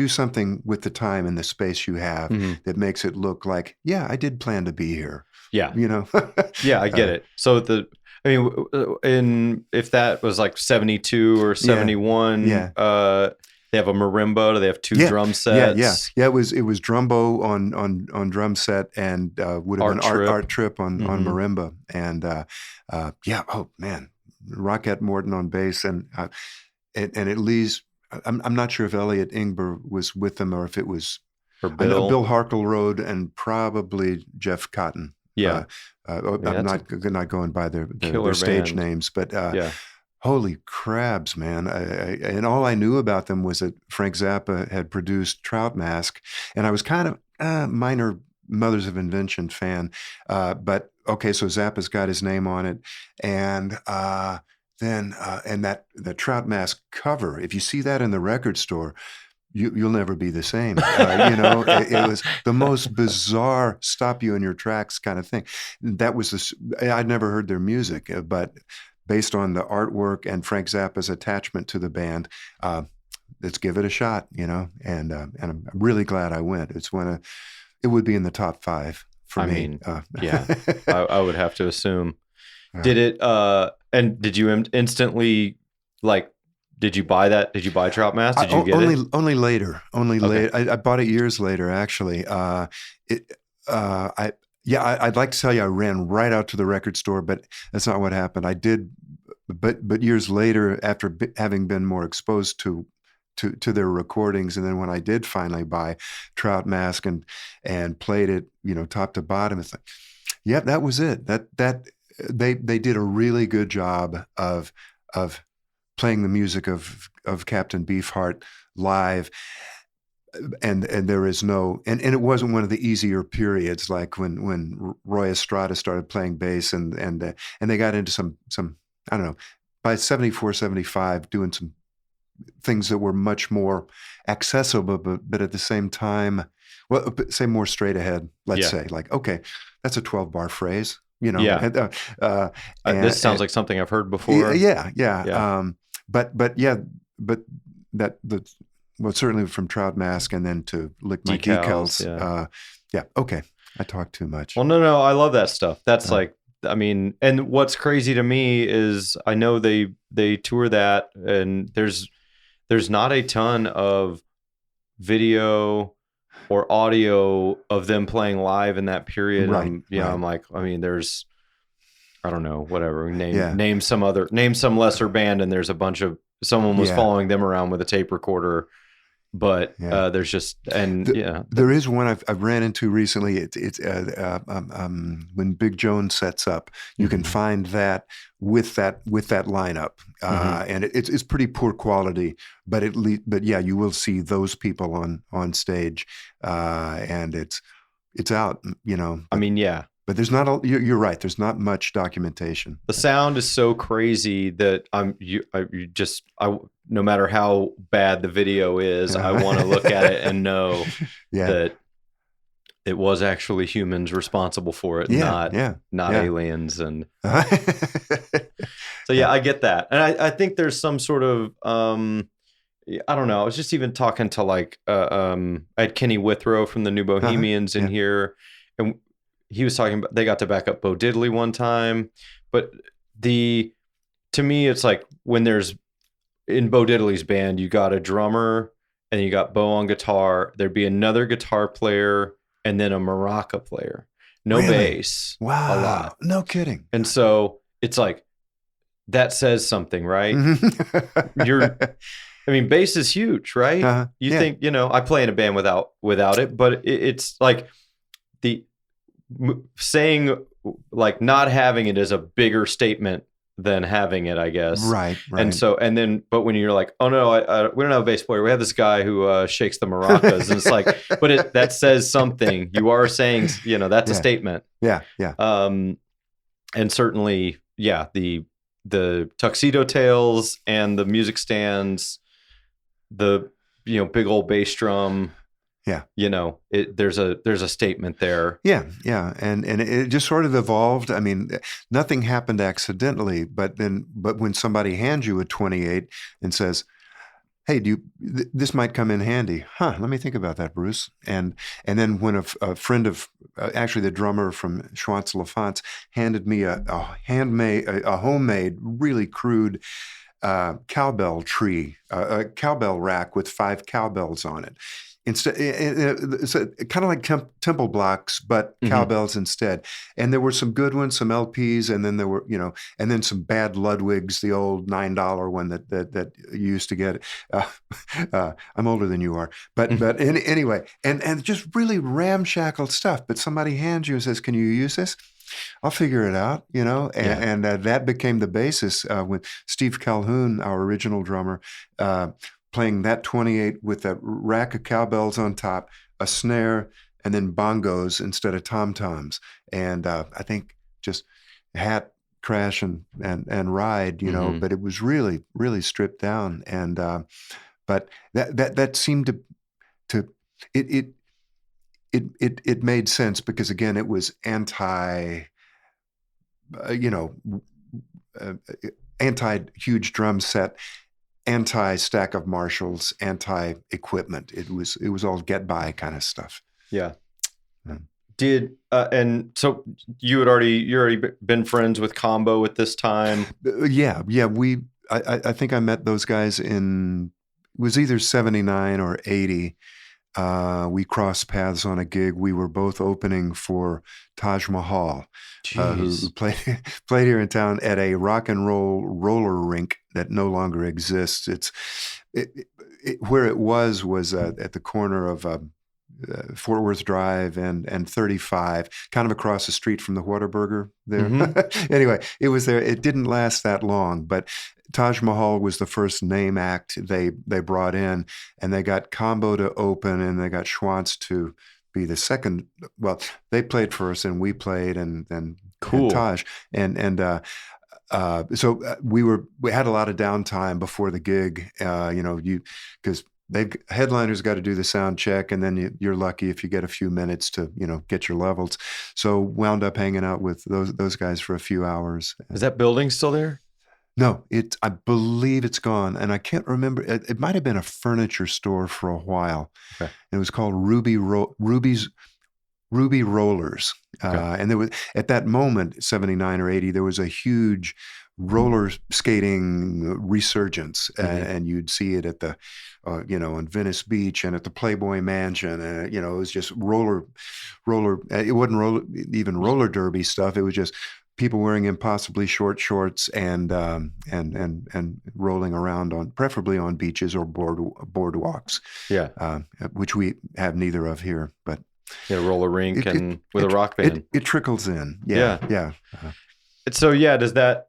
Speaker 1: something with the time and the space you have that makes it look like, yeah, I did plan to be here.
Speaker 2: Yeah.
Speaker 1: Yeah,
Speaker 2: I get it. So if that was like 72 or 71, they have a marimba. Do they have two drum sets?
Speaker 1: Yeah. It was drumbo on drum set, and would have been Art Trip on marimba, and oh man, Rockette Morton on bass, and at least I'm not sure if Elliot Ingber was with them or if it was Bill Harkleroad and probably Jeff Cotton.
Speaker 2: Yeah.
Speaker 1: I'm not going by their stage names, but holy crabs, man. And all I knew about them was that Frank Zappa had produced Trout Mask, and I was kind of minor Mothers of Invention fan. But okay, so Zappa's got his name on it, and then that the Trout Mask cover, if you see that in the record store, you'll never be the same. It was the most bizarre, stop you in your tracks kind of thing. That was I'd never heard their music, but based on the artwork and Frank Zappa's attachment to the band, let's give it a shot, and I'm really glad I went. It would be in the top 5 for me.
Speaker 2: I would have to assume. Did it, and did you instantly, like, did you buy that? Did you buy Trout Mask? Did you get it?
Speaker 1: Only later. Later. I bought it years later, actually. I'd like to tell you I ran right out to the record store, but that's not what happened. I did, but years later, after having been more exposed to their recordings, and then when I did finally buy Trout Mask and played it, top to bottom, it's like, yeah, that was it. That they did a really good job of playing the music of Captain Beefheart live, and there is no, and it wasn't one of the easier periods, like when Roy Estrada started playing bass, and they got into some I don't know, by 74, 75, doing some things that were much more accessible, but at the same time, well, say more straight ahead. Let's
Speaker 2: Yeah.
Speaker 1: say, like, okay, that's a 12-bar phrase, you know,
Speaker 2: Yeah.
Speaker 1: uh,
Speaker 2: This sounds
Speaker 1: and
Speaker 2: like something I've heard before.
Speaker 1: yeah, yeah.
Speaker 2: Yeah.
Speaker 1: But yeah, but that the well, certainly from Trout Mask and then to Lick My
Speaker 2: Decals.
Speaker 1: Decals.
Speaker 2: Yeah.
Speaker 1: Yeah, okay, I talk too much.
Speaker 2: Well, no, I love that stuff. That's
Speaker 1: Uh,
Speaker 2: like, I mean, and what's crazy to me is I know they tour that, and there's not a ton of video or audio of them playing live in that period. And
Speaker 1: right, right.
Speaker 2: I'm like, I mean, there's, I don't know, whatever.
Speaker 1: Yeah,
Speaker 2: Name some lesser band, and there's a bunch of someone was
Speaker 1: yeah,
Speaker 2: following them around with a tape recorder. But
Speaker 1: yeah.
Speaker 2: there's just, and yeah,
Speaker 1: There is one I've ran into recently. It's when Big Joan sets up, you can
Speaker 2: Mhm.
Speaker 1: find that with that lineup, and it's pretty poor quality, but but yeah, you will see those people on stage, and it's out, you know.
Speaker 2: I mean, yeah,
Speaker 1: But there's not you're right. There's not much documentation.
Speaker 2: the sound is so crazy that I no matter how bad the video is, I want to look at it and know
Speaker 1: Yeah,
Speaker 2: that it was actually humans responsible for it,
Speaker 1: yeah,
Speaker 2: not
Speaker 1: yeah.
Speaker 2: aliens. And so yeah, I get that, and I think there's some sort of I don't know. I was just even talking to like I had Kenny Withrow from the New Bohemians in
Speaker 1: Yeah.
Speaker 2: here, and he was talking about they got to back up Bo Diddley one time, but to me it's like when there's in Bo Diddley's band, you got a drummer and you got Bo on guitar. There'd be another guitar player and then a maraca player. No
Speaker 1: Really?
Speaker 2: bass.
Speaker 1: Wow.
Speaker 2: A lot.
Speaker 1: No kidding.
Speaker 2: And so it's like that says something, right? I mean, bass is huge, right? You
Speaker 1: Yeah.
Speaker 2: think, you know, I play in a band without it, but it's like the saying like not having it is a bigger statement than having it, I guess.
Speaker 1: Right.
Speaker 2: And so, and then, but when you're like, oh no, we don't have a bass player. We have this guy who shakes the maracas, and it's like, but that says something. You are saying, you know, that's a statement.
Speaker 1: Yeah. Yeah.
Speaker 2: And certainly, yeah, the tuxedo tails and the music stands, the big old bass drum.
Speaker 1: Yeah.
Speaker 2: There's a statement there.
Speaker 1: Yeah. Yeah. And it just sort of evolved. I mean, nothing happened accidentally, but when somebody hands you a 28 and says, hey, this might come in handy. Let me think about that, Bruce. And then when a friend of, actually the drummer from Schwantz LaFonts handed me a homemade, really crude cowbell tree, a cowbell rack with 5 cowbells on it. Instead, it's kind of like temple blocks, but cowbells instead. And there were some good ones, some LPs, and then there were, and then some bad Ludwigs, the old $9 one that you used to get. I'm older than you are, but anyway, and just really ramshackle stuff. But somebody hands you and says, "Can you use this?" I'll figure it out, and that became the basis when Steve Calhoun, our original drummer, playing that 28 with a rack of cowbells on top, a snare, and then bongos instead of tom-toms. And I think just hat, crash, and ride, but it was really, really stripped down. And but that seemed to it made sense because, again, it was anti huge drum set, anti stack of Marshalls, anti equipment. It was all get by kind of stuff.
Speaker 2: Yeah. And so you're already been friends with Combo at this time?
Speaker 1: Yeah. I think I met those guys it was either 79 or 80. We crossed paths on a gig. We were both opening for Taj Mahal, who played here in town at a rock and roll roller rink that no longer exists. Where it was at the corner of Fort Worth Drive and 35, kind of across the street from the Whataburger there.
Speaker 2: Mhm.
Speaker 1: Anyway, it was there. It didn't last that long, but Taj Mahal was the first name act they brought in, and they got Combo to open, and they got Schwantz to be the second. Well, they played first, and we played, and
Speaker 2: Cool.
Speaker 1: Taj, so we had a lot of downtime before the gig. Because they headliners got to do the sound check, and then you're lucky if you get a few minutes to get your levels. So wound up hanging out with those guys for a few hours.
Speaker 2: Is that building still there?
Speaker 1: No, I believe it's gone, and I can't remember. It might have been a furniture store for a while.
Speaker 2: Okay.
Speaker 1: It was called Ruby Rollers.
Speaker 2: Okay.
Speaker 1: And there was, at that moment, 79 or 80, there was a huge roller skating resurgence. And you'd see it at the, on Venice Beach and at the Playboy Mansion. It was just it wasn't even roller derby stuff. It was just people wearing impossibly short shorts and rolling around preferably on beaches or boardwalks.
Speaker 2: Yeah.
Speaker 1: Which we have neither of here, but.
Speaker 2: Yeah, roller rink with a rock band.
Speaker 1: It trickles in. Yeah.
Speaker 2: So does that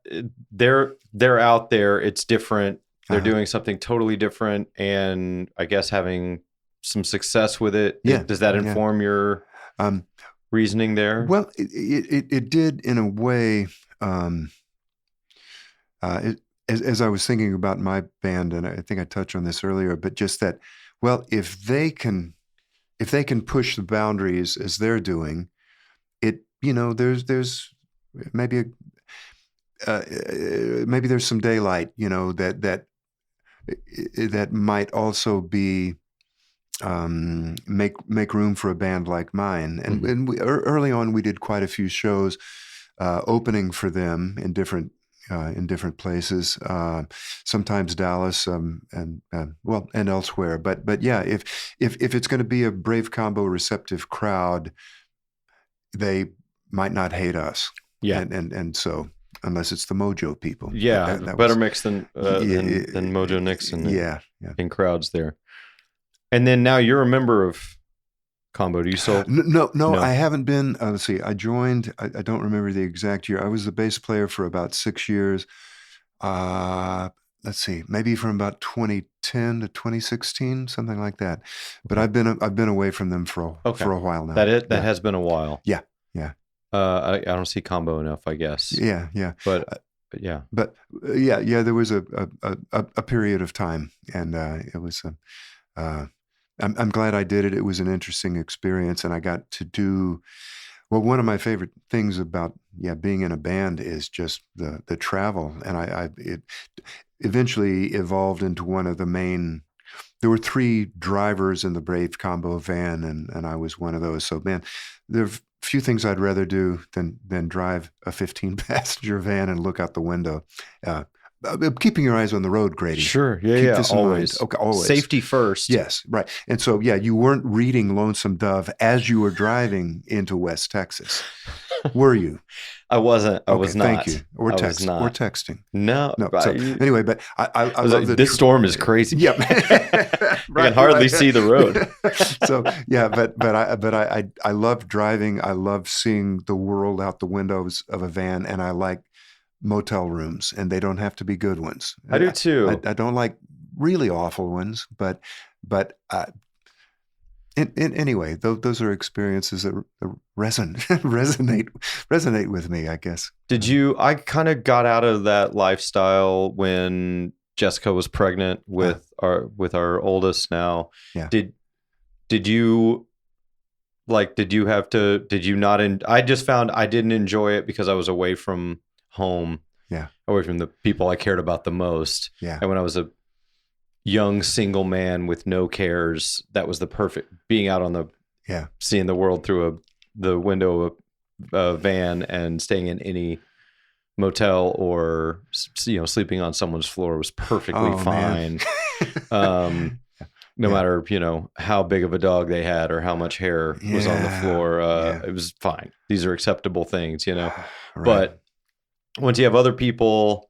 Speaker 2: they're out there, it's different. They're doing something totally different, and I guess having some success with it.
Speaker 1: Yeah.
Speaker 2: Does that inform your reasoning there?
Speaker 1: Well, it did in a way. As I was thinking about my band, and I think I touched on this earlier, but just that, well, if they can push the boundaries as they're doing, there's maybe maybe there's some daylight, that might also be make room for a band like mine. And early on, we did quite a few shows opening for them in different places, sometimes Dallas, and elsewhere. But yeah, if it's going to be a Brave Combo receptive crowd, they might not hate us.
Speaker 2: Yeah,
Speaker 1: and so unless it's the Mojo people.
Speaker 2: Yeah, better mix than Mojo Nixon. In crowds there. And then now you're a member of Combo. Do you still?
Speaker 1: No, I haven't been. Let's see. I joined. I don't remember the exact year. I was the bass player for about 6 years. Let's see, maybe from about 2010 to 2016, something like that. But I've been away from them for a while now.
Speaker 2: That has been a while.
Speaker 1: Yeah.
Speaker 2: I don't see Combo enough, I guess.
Speaker 1: Yeah.
Speaker 2: But yeah.
Speaker 1: But there was a period of time, and it was. I'm glad I did it. It was an interesting experience, and I got to do. Well, one of my favorite things about being in a band is just the travel, and it eventually evolved into one of the main. There were 3 drivers in the Brave Combo van, and I was one of those. So, man, there are few things I'd rather do than drive a 15-passenger van and look out the window. Keeping your eyes on the road, Grady.
Speaker 2: Sure. Yeah.
Speaker 1: This
Speaker 2: always.
Speaker 1: Okay, always.
Speaker 2: Safety first.
Speaker 1: Yes, right. And so, you weren't reading Lonesome Dove as you were driving into West Texas, were you?
Speaker 2: I wasn't. I was not.
Speaker 1: Thank you. Or texting.
Speaker 2: No.
Speaker 1: So, anyway, but I love
Speaker 2: this storm is crazy.
Speaker 1: Yep.
Speaker 2: I can hardly see the road.
Speaker 1: So I love driving. I love seeing the world out the windows of a van, and I like motel rooms, and they don't have to be good ones.
Speaker 2: I do too.
Speaker 1: I don't like really awful ones, but anyway, those are experiences that resonate with me, I guess.
Speaker 2: I kind of got out of that lifestyle when Jessica was pregnant with our oldest now.
Speaker 1: Yeah.
Speaker 2: Did you not I just found I didn't enjoy it because I was away from home, away from the people I cared about the most. And when I was a young single man with no cares, that was the perfect being out on the seeing the world through the window of a van and staying in any motel or sleeping on someone's floor was perfectly fine. No matter how big of a dog they had or how much hair was on the floor, it was fine. These are acceptable things, Right. But once you have other people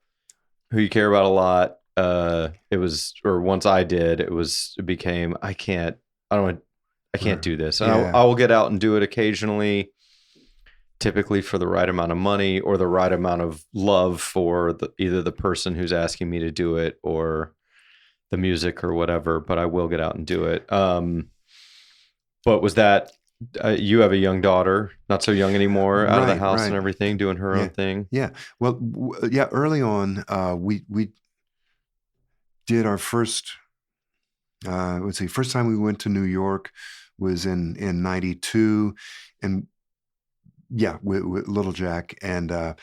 Speaker 2: who you care about a lot, once I did, it became, I don't want I can't do this. And
Speaker 1: Yeah.
Speaker 2: I will get out and do it occasionally, typically for the right amount of money or the right amount of love for either the person who's asking me to do it or the music or whatever, but I will get out and do it. But was that, you have a young daughter, not so young anymore, out of the house and everything, doing her
Speaker 1: Yeah.
Speaker 2: own thing?
Speaker 1: Yeah. Well, yeah, early on, we did our first, let's see, first time we went to New York was in 92. And yeah, with Little Jack. And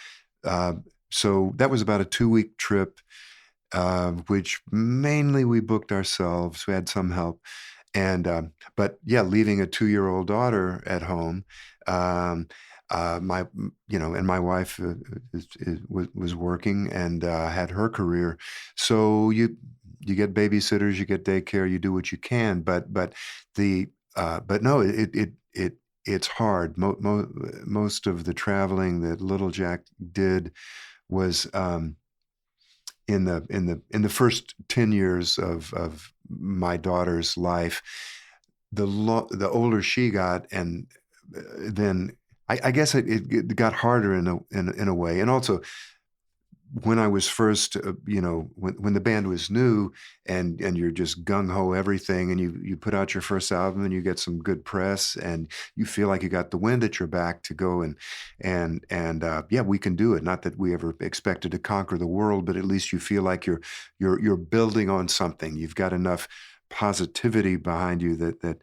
Speaker 1: so that was about a 2-week trip, which mainly we booked ourselves. We had some help. And but yeah, leaving a 2-year-old daughter at home, um, my and my wife was working and had her career, so you get babysitters, you get daycare, you do what you can, but the but no, it's hard. Most of the traveling that Little Jack did was in the first 10 years of my daughter's life. The older she got, and then I guess it got harder in a way. And also, when I was first, when the band was new, and you're just gung ho everything, and you put out your first album and you get some good press, and you feel like you got the wind at your back to go and yeah, we can do it. Not that we ever expected to conquer the world, but at least you feel like you're building on something. You've got enough positivity behind you that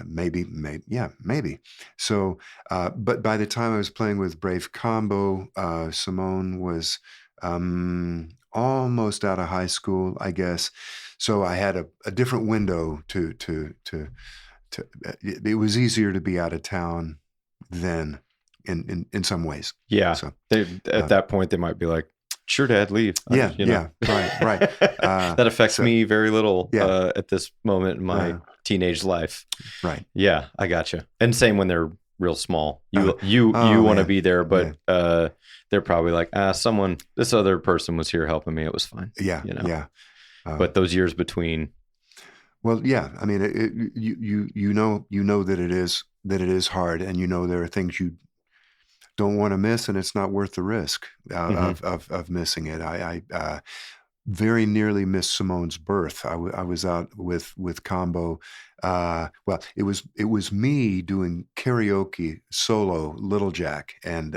Speaker 1: maybe yeah, maybe. So but by the time I was playing with Brave Combo, Simone was almost out of high school, I guess. So I had a different window to it was easier to be out of town then in some ways.
Speaker 2: Yeah.
Speaker 1: So
Speaker 2: At that point, they might be like, sure, Dad, leave.
Speaker 1: Yeah, yeah, right.
Speaker 2: That affects me very little
Speaker 1: yeah.
Speaker 2: at this moment in my teenage life.
Speaker 1: Right.
Speaker 2: Yeah, I gotcha. And same when they're real small. You want to be there, but they're probably like, this other person was here helping me. It was fine.
Speaker 1: Yeah, yeah.
Speaker 2: But those years between.
Speaker 1: Well, yeah. I mean, you know that it is hard, and there are things you don't want to miss, and it's not worth the risk of missing it. I very nearly missed Simone's birth. I was out with Combo. Well, it was me doing karaoke solo Little Jack, and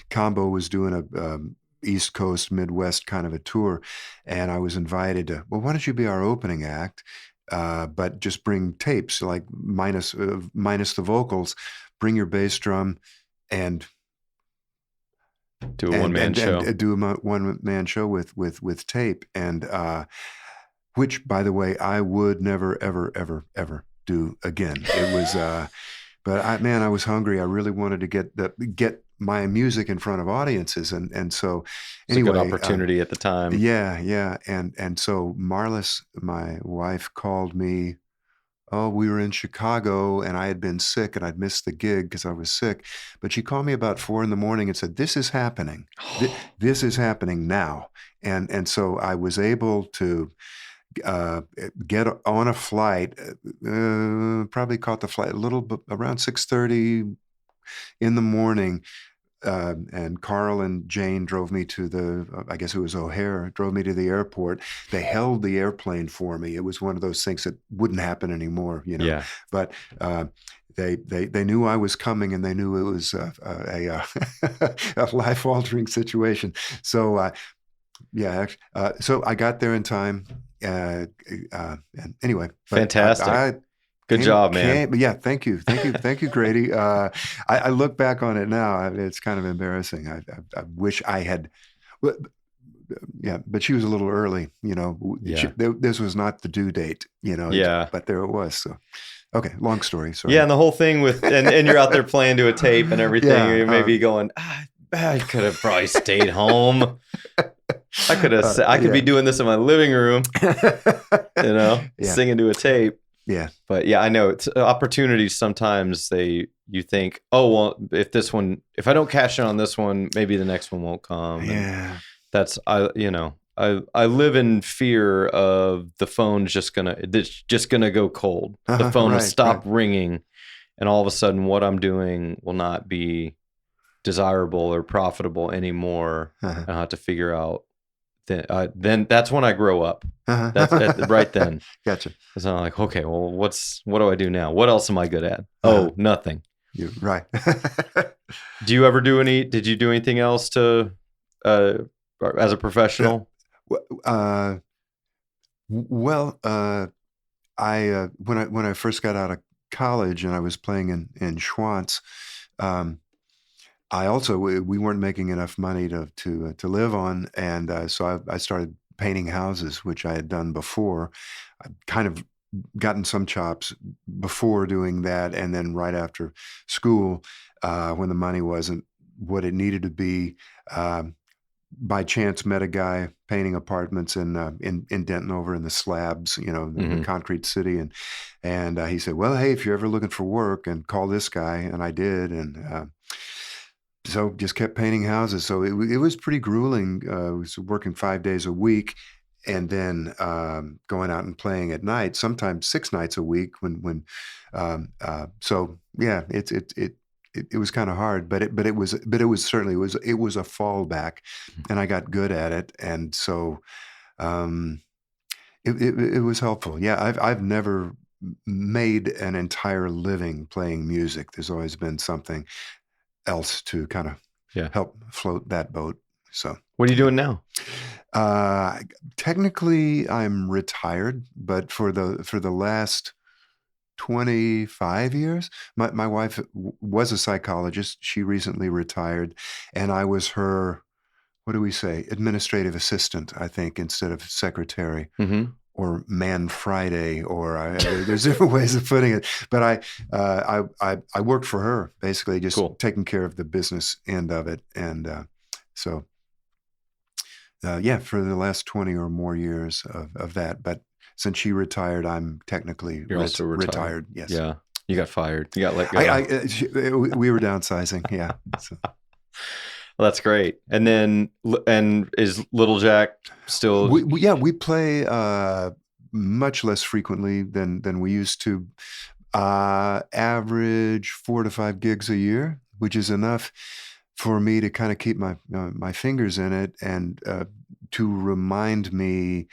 Speaker 1: Combo was doing a East Coast, Midwest kind of a tour, and I was invited to. Well, why don't you be our opening act? But just bring tapes, like minus the vocals. Bring your bass drum, and
Speaker 2: do a one-man show.
Speaker 1: And do a one-man show with tape, and which, by the way, I would never, ever, ever, ever do again. It was, but I was hungry. I really wanted to get my music in front of audiences, and so anyway,
Speaker 2: it's a good opportunity at the time.
Speaker 1: Yeah, and so Marlis, my wife, called me. Oh, we were in Chicago, and I had been sick, and I'd missed the gig because I was sick. But she called me about 4 a.m. and said, "This is happening. This is happening now." And so I was able to get on a flight. Probably caught the flight a little bit around 6:30 in the morning. And Carl and Jane drove me to I guess it was O'Hare, drove me to the airport. They held the airplane for me. It was one of those things that wouldn't happen anymore,
Speaker 2: Yeah.
Speaker 1: But they knew I was coming, and they knew it was a life-altering situation. So so I got there in time. And anyway,
Speaker 2: fantastic. Good job, man.
Speaker 1: Yeah, thank you, Grady. I look back on it now; it's kind of embarrassing. I wish I had. Yeah, but she was a little early.
Speaker 2: Yeah.
Speaker 1: This was not the due date.
Speaker 2: Yeah.
Speaker 1: But there it was. So, okay, long story. Sorry.
Speaker 2: Yeah, and the whole thing with and you're out there playing to a tape and everything.
Speaker 1: Yeah,
Speaker 2: you're maybe going, I could have probably stayed home. I could be doing this in my living room. Singing to a tape.
Speaker 1: Yeah.
Speaker 2: But yeah, I know it's opportunities. Sometimes you think, oh, well, if I don't cash in on this one, maybe the next one won't come.
Speaker 1: Yeah.
Speaker 2: That's, I live in fear of the phone's it's just gonna go cold. The phone will
Speaker 1: Right,
Speaker 2: stop
Speaker 1: right.
Speaker 2: ringing, and all of a sudden, what I'm doing will not be desirable or profitable anymore.
Speaker 1: Uh-huh.
Speaker 2: I have to figure out. Then that's when I grow up. That's right
Speaker 1: Uh-huh.
Speaker 2: then.
Speaker 1: Gotcha.
Speaker 2: Because I'm like, okay, well, what do I do now? What else am I good at?
Speaker 1: Uh-huh.
Speaker 2: Oh, nothing.
Speaker 1: You're right.
Speaker 2: Do you ever do any? Did you do anything else to, uh, as a
Speaker 1: Uh,
Speaker 2: professional?
Speaker 1: uh, well, when I first got out of college and I was playing in Schwantz, um, I also we weren't making enough money to live on, and so I started painting houses, which I had done before. I'd kind of gotten some chops before doing that, and then right after school, when the money wasn't what it needed to be. By chance met a guy painting apartments in Denton over in the slabs, the
Speaker 2: Mm-hmm.
Speaker 1: concrete city, and he said, "Well, hey, if you're ever looking for work, and call this guy," and I did, and so just kept painting houses. So it was pretty grueling. I was working 5 days a week, and then going out and playing at night, sometimes 6 nights a week. So yeah, it was kind of hard, but it was certainly it was a fallback, and I got good at it, and so um, it was helpful. Yeah, I've never made an entire living playing music. There's always been something else to kind of
Speaker 2: Yeah.
Speaker 1: help float that boat. So
Speaker 2: What are you
Speaker 1: yeah.
Speaker 2: doing now?
Speaker 1: Uh, Technically, I'm retired, but for the last 25 years, my wife was a psychologist. She recently retired, and I was her, what do we say, administrative assistant, I think, instead of secretary
Speaker 2: Mm-hmm.
Speaker 1: or Man Friday, or there's different ways of putting it. But I worked for her, basically, just
Speaker 2: Cool.
Speaker 1: taking care of the business end of it, and so yeah, for the last 20 or more years of that. But since she retired, I'm technically
Speaker 2: You're also retired.
Speaker 1: retired. Yes,
Speaker 2: Yeah. You got fired. You got let
Speaker 1: I
Speaker 2: go.
Speaker 1: we were downsizing. Yeah, so.
Speaker 2: Well, that's great. And then, and is Little Jack still?
Speaker 1: Yeah, we play much less frequently than we used to. Average 4 to 5 gigs a year, which is enough for me to kind of keep my fingers in it, and to remind me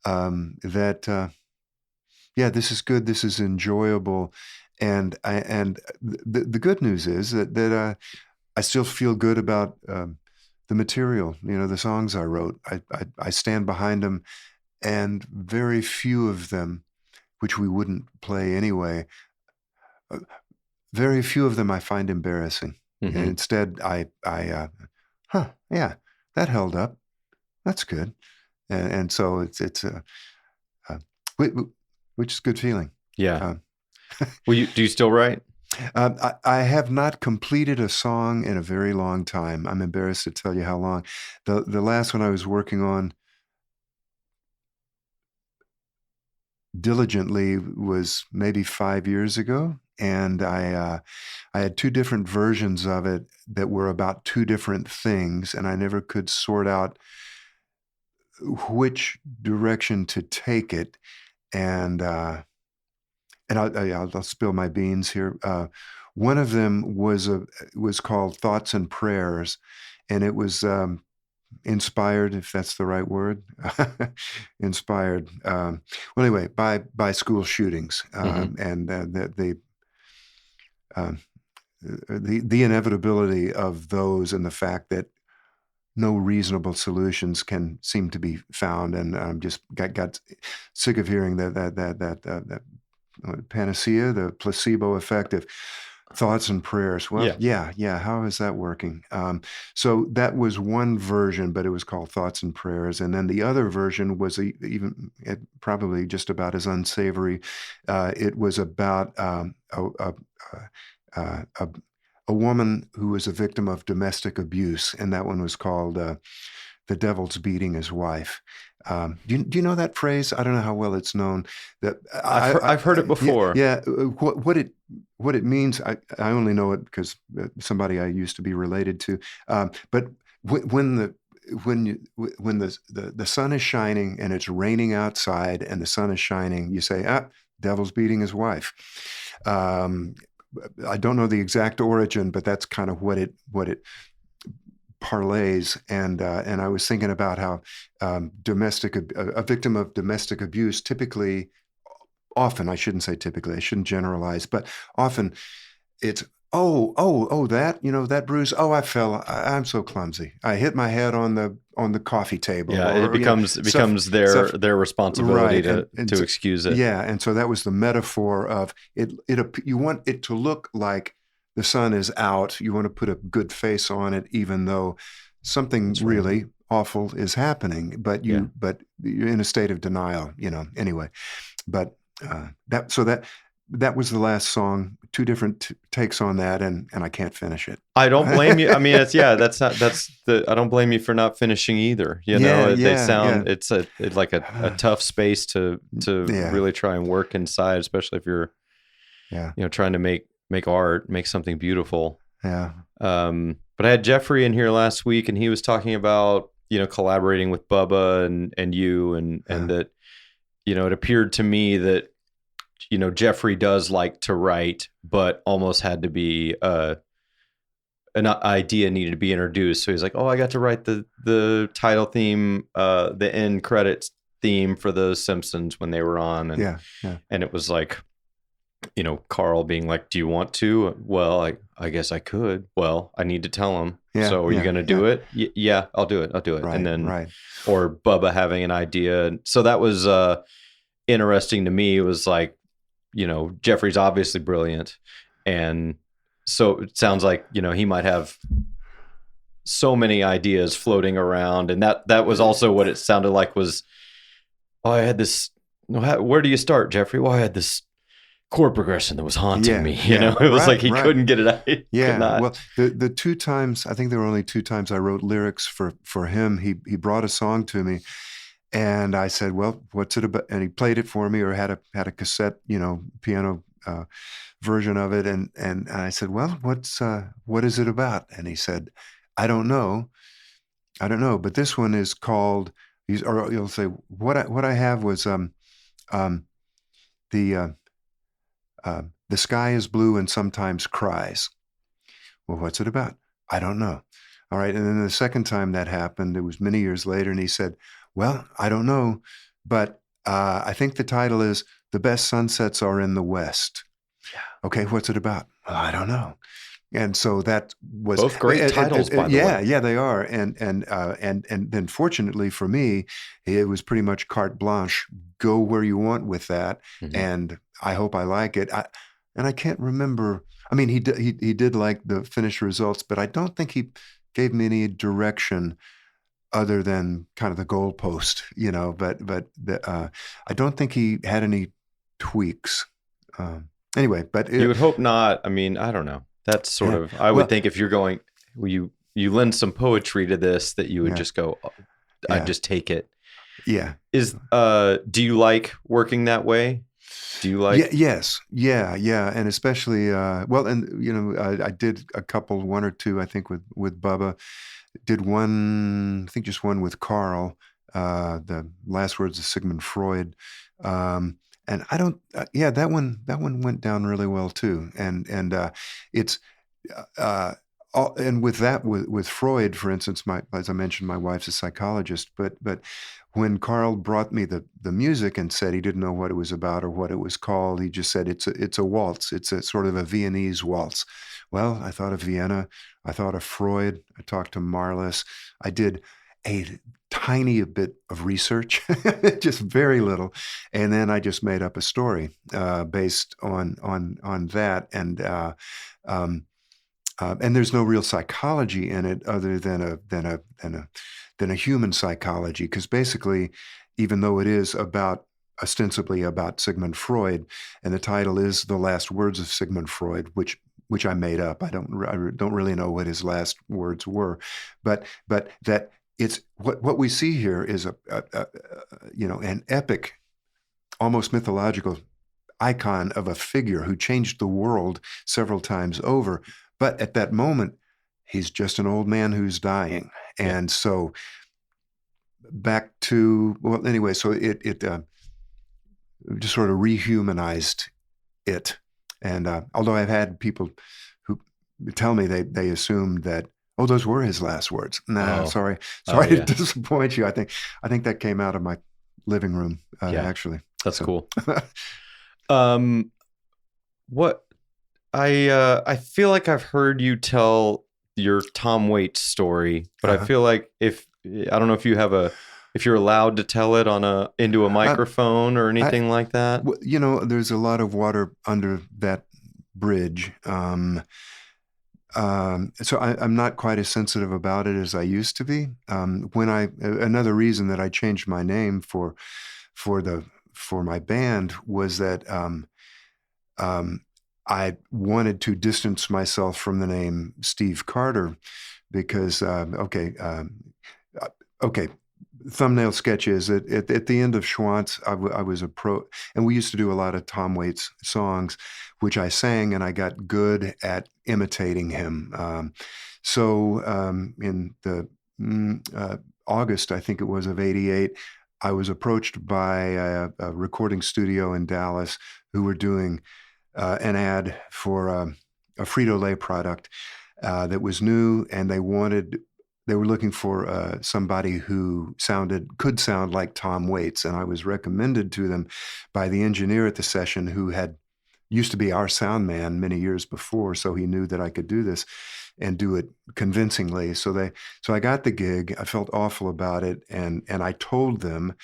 Speaker 1: that yeah, this is good, this is enjoyable, and the good news is that I still feel good about the material, the songs I wrote. I stand behind them, and very few of them, which we wouldn't play anyway, uh, very few of them I find embarrassing. And
Speaker 2: Mm-hmm.
Speaker 1: instead, yeah, that held up. That's good. And so it's uh, whi- whi- which is a good feeling.
Speaker 2: Yeah.
Speaker 1: Um,
Speaker 2: Well, do you still write?
Speaker 1: I have not completed a song in a very long time. I'm embarrassed to tell you how long. The last one I was working on diligently was maybe 5 years ago, and I had two different versions of it that were about two different things, and I never could sort out which direction to take it. And I'll spill my beans here. One of them was called Thoughts and Prayers, and it was inspired, if that's the right word, inspired. Well, anyway, by school shootings,
Speaker 2: Mm-hmm.
Speaker 1: and um, the inevitability of those, and the fact that no reasonable solutions can seem to be found, and just got sick of hearing that panacea, the placebo effect of thoughts and prayers. Well,
Speaker 2: Yeah.
Speaker 1: yeah, yeah. How is that working? So that was one version, but it was called Thoughts and Prayers. And then the other version was probably just about as unsavory. It was about a a woman who was a victim of domestic abuse, and that one was called "The Devil's Beating His Wife." Do you know that phrase? I don't know how well it's known. That
Speaker 2: I've heard it
Speaker 1: yeah,
Speaker 2: before.
Speaker 1: yeah. What it means, I only know it because somebody I used to be related to. But when when the sun is shining and it's raining outside and the sun is shining, you say, ah, devil's beating his wife. Um, I don't know the exact origin, but that's kind of what it parlays. And I was thinking about how a victim of domestic abuse typically, often, I shouldn't say typically, I shouldn't generalize, but often it's, oh, that, that bruise. Oh, I fell. I'm so clumsy. I hit my head on the coffee table,
Speaker 2: Yeah, it
Speaker 1: or stuff,
Speaker 2: becomes their
Speaker 1: stuff.
Speaker 2: responsibility
Speaker 1: Right.
Speaker 2: to
Speaker 1: So,
Speaker 2: excuse it.
Speaker 1: yeah. And so that was the metaphor of it. You want it to look like the sun is out. You want to put a good face on it, even though something
Speaker 2: That's right.
Speaker 1: really awful is happening,
Speaker 2: Yeah.
Speaker 1: but you're in a state of denial, anyway. But that was the last song. Two different takes on that, and I can't finish it.
Speaker 2: I don't blame you. I mean, I don't blame you for not finishing either.
Speaker 1: Yeah,
Speaker 2: They
Speaker 1: yeah, yeah,
Speaker 2: sound, it's like a tough space to
Speaker 1: yeah,
Speaker 2: really try and work inside, especially if you're,
Speaker 1: yeah,
Speaker 2: trying to make art, make something beautiful.
Speaker 1: yeah.
Speaker 2: But I had Jeffrey in here last week and he was talking about, collaborating with Bubba and you and that, it appeared to me that, Jeffrey does like to write, but almost had to be an idea needed to be introduced. So he's like, "Oh, I got to write the title theme, the end credits theme for the Simpsons when they were on." And
Speaker 1: Yeah, yeah.
Speaker 2: and it was like, Carl being like, "Do you want to?" Well, I guess I could. Well, I need to tell him.
Speaker 1: Yeah,
Speaker 2: So are you
Speaker 1: yeah,
Speaker 2: going to do it? Yeah, I'll do it. I'll do it.
Speaker 1: right,
Speaker 2: And then,
Speaker 1: right.
Speaker 2: or Bubba having an idea. So that was interesting to me. It was like, Jeffrey's obviously brilliant. And so it sounds like, he might have so many ideas floating around. And that was also what it sounded like was, oh, I had this, where do you start, Jeffrey? Well, I had this chord progression that was haunting me. It was like he couldn't get it out. He
Speaker 1: Yeah.
Speaker 2: could not.
Speaker 1: Well, the two times, I think there were only two times I wrote lyrics for him. He brought a song to me, and I said, "Well, what's it about?" And he played it for me, or had a cassette, piano version of it, and I said, "Well, what is it about?" And he said, "I don't know, but this one is called." Or you'll say, "What I have was um the the sky is blue and sometimes cries." Well, what's it about? I don't know. All right. And then the second time that happened, it was many years later, and he said, well, I don't know, but I think the title is "The Best Sunsets Are in the West."
Speaker 2: Yeah.
Speaker 1: Okay, what's it about? Well, I don't know. And so that was
Speaker 2: Both great titles, by the way.
Speaker 1: Yeah, they are. And then fortunately for me, it was pretty much carte blanche. Go where you want with that,
Speaker 2: Mhm.
Speaker 1: and I hope I like it. And I can't remember. I mean, he did like the finished results, but I don't think he gave me any direction other than kind of the goalpost, I don't think he had any tweaks. Anyway, but
Speaker 2: You would hope not. I mean, I don't know. That's sort
Speaker 1: yeah.
Speaker 2: of, I would think if you're going, you lend some poetry to this, that you would
Speaker 1: Yeah.
Speaker 2: just go,
Speaker 1: Yeah.
Speaker 2: I'd just take it.
Speaker 1: Yeah.
Speaker 2: Do you like working that way? Do you like?
Speaker 1: Yes. Yeah. And especially, well, and I did one or two, I think, with Bubba. Did one, I think just one with Carl, the last words of Sigmund Freud. And I don't, that one went down really well too. And it's, and with that, with Freud, for instance, as I mentioned, my wife's a psychologist, but when Carl brought me the music and said he didn't know what it was about or what it was called, he just said it's a waltz. It's a sort of a Viennese waltz. Well, I thought of Vienna. I thought of Freud. I talked to Marlis. I did a tiny bit of research, just very little, and then I just made up a story based on that. And there's no real psychology in it other than a human psychology, because basically, even though it is ostensibly about Sigmund Freud, and the title is "The Last Words of Sigmund Freud," which I made up. I don't really know what his last words were, but that it's what we see here is an epic, almost mythological icon of a figure who changed the world several times over. But at that moment, he's just an old man who's dying. And so back to, well, anyway, so it just sort of rehumanized it. And although I've had people who tell me they assumed that, oh, those were his last words. Nah,
Speaker 2: Oh,
Speaker 1: sorry,
Speaker 2: oh
Speaker 1: sorry to
Speaker 2: yeah,
Speaker 1: disappoint you. I think that came out of my living room
Speaker 2: yeah,
Speaker 1: actually.
Speaker 2: that's
Speaker 1: So
Speaker 2: cool. Um, what I feel like I've heard you tell your Tom Waits story, but I
Speaker 1: uh,
Speaker 2: feel like if I don't know if you have a if you're allowed to tell it on a into a
Speaker 1: I,
Speaker 2: microphone or
Speaker 1: I,
Speaker 2: anything like that.
Speaker 1: there's a lot of water under that bridge. So I'm not quite as sensitive about it as I used to be. Another reason that I changed my name for the for my band was that um, I wanted to distance myself from the name Steve Carter because uh, okay, thumbnail sketches at the end of Schwantz, I was a pro, and we used to do a lot of Tom Waits songs, which I sang, and I got good at imitating him. In the August, I think it was, of '88, I was approached by a recording studio in Dallas who were doing an ad for a Frito-Lay product that was new, and they were looking for somebody who could sound like Tom Waits, and I was recommended to them by the engineer at the session who had used to be our sound man many years before, so he knew that I could do this and do it convincingly. So I got the gig. I felt awful about it, and I told the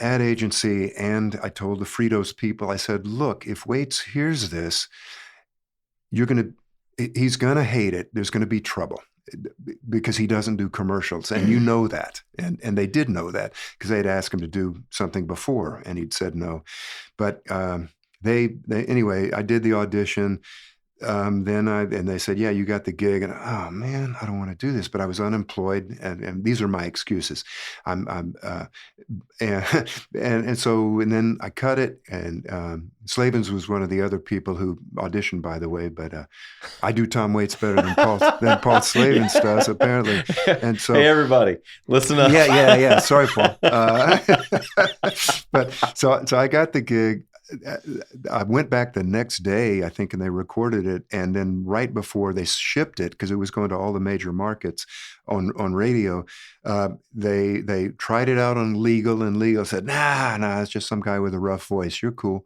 Speaker 1: ad agency and I told the Fritos people, I said, look, if Waits hears this, you're going he's going to hate it. There's going to be trouble because he doesn't do commercials. And you know that. And they did know that because they'd asked him to do something before and he'd said no. But anyway, I did the audition. And they said, yeah, you got the gig. And oh man, I don't want to do this, but I was unemployed. And these are my excuses. I'm and, and then I cut it. And Slavens was one of the other people who auditioned, by the way, but I do Tom Waits better than Paul Slavens does, apparently. And
Speaker 2: Hey
Speaker 1: so,
Speaker 2: everybody, listen up.
Speaker 1: yeah. Sorry, Paul. But so I got the gig. I went back the next day, I think, and they recorded it. And then right before they shipped it, because it was going to all the major markets on radio, they tried it out on Legal, and Legal said, nah, it's just some guy with a rough voice. You're cool.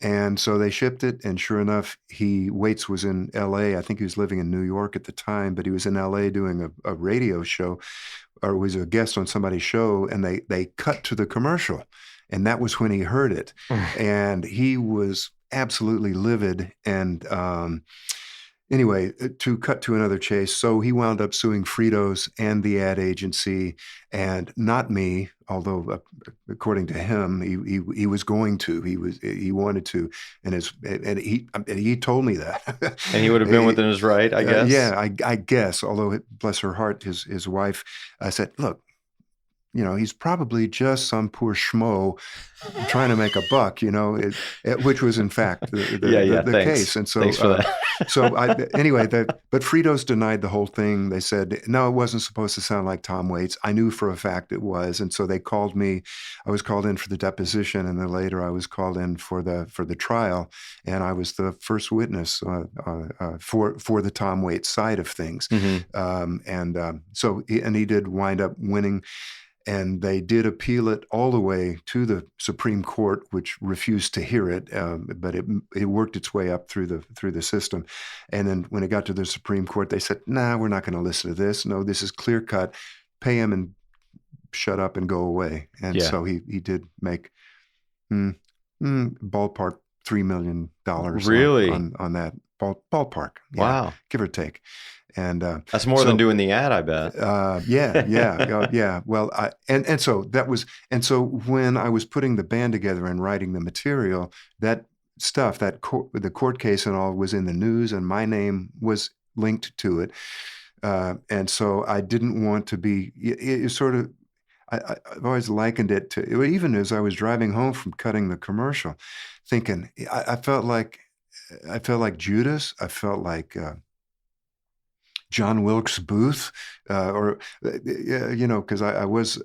Speaker 1: And so they shipped it, and sure enough, Waits was in L.A. I think he was living in New York at the time, but he was in L.A. doing a radio show, or was a guest on somebody's show, and they cut to the commercial, and that was when he heard it, and he was absolutely livid. And anyway, to cut to another chase, so he wound up suing Fritos and the ad agency, and not me. Although, according to him, he was going to, he wanted to, and he told me that.
Speaker 2: And he would have been within his right, I guess.
Speaker 1: Yeah, I guess. Although, bless her heart, his wife said, "Look, he's probably just some poor schmo trying to make a buck, which was in fact
Speaker 2: Yeah.
Speaker 1: the
Speaker 2: Thanks.
Speaker 1: case." And so,
Speaker 2: Thanks for that.
Speaker 1: anyway, but Fritos denied the whole thing. They said, no, it wasn't supposed to sound like Tom Waits. I knew for a fact it was. And so they called me. I was called in for the deposition, and then later I was called in for the trial. And I was the first witness for the Tom Waits side of things.
Speaker 2: Hmm.
Speaker 1: And he did wind up winning, and they did appeal it all the way to the Supreme Court, which refused to hear it. But it worked its way up through the system, and then when it got to the Supreme Court, they said, "Nah, we're not going to listen to this. No, this is clear cut. Pay him and shut up and go away." And
Speaker 2: Yeah.
Speaker 1: so he did make ballpark $3 million
Speaker 2: Really?
Speaker 1: on that ballpark, yeah,
Speaker 2: Wow.
Speaker 1: give or take. And
Speaker 2: That's more than doing the ad, I bet.
Speaker 1: yeah. Well, so when I was putting the band together and writing the material, that stuff, the court case and all, was in the news, and my name was linked to it. And so I didn't want to be. It sort of. I've always likened it to, even as I was driving home from cutting the commercial, thinking I felt like Judas. I felt like John Wilkes Booth, because I was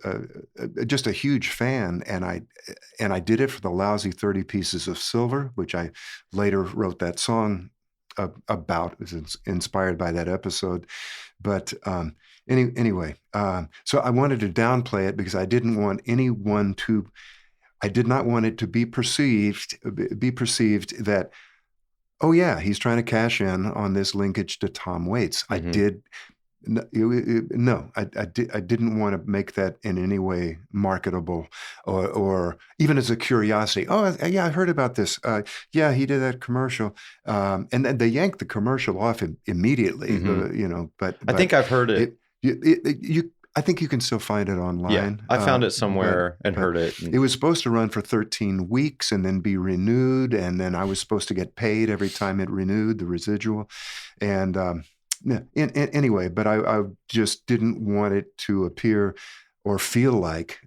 Speaker 1: just a huge fan, and I did it for the lousy 30 pieces of silver, which I later wrote that song about. It was inspired by that episode. But anyway, so I wanted to downplay it because I did not want it to be perceived that, oh yeah, he's trying to cash in on this linkage to Tom Waits. I
Speaker 2: Mm-hmm.
Speaker 1: did no, I didn't want to make that in any way marketable, or even as a curiosity. Oh yeah, I heard about this. Yeah, he did that commercial, and then they yanked the commercial off immediately.
Speaker 2: Mm-hmm.
Speaker 1: But
Speaker 2: I think I've heard it.
Speaker 1: it, you I think you can still find it
Speaker 2: Yeah,
Speaker 1: online.
Speaker 2: I found it
Speaker 1: But
Speaker 2: somewhere and
Speaker 1: but
Speaker 2: heard it.
Speaker 1: it was supposed to run for 13 weeks and then be renewed, and then I was supposed to get paid every time it renewed the residual, and yeah, anyway, but I just didn't want it to appear or feel like,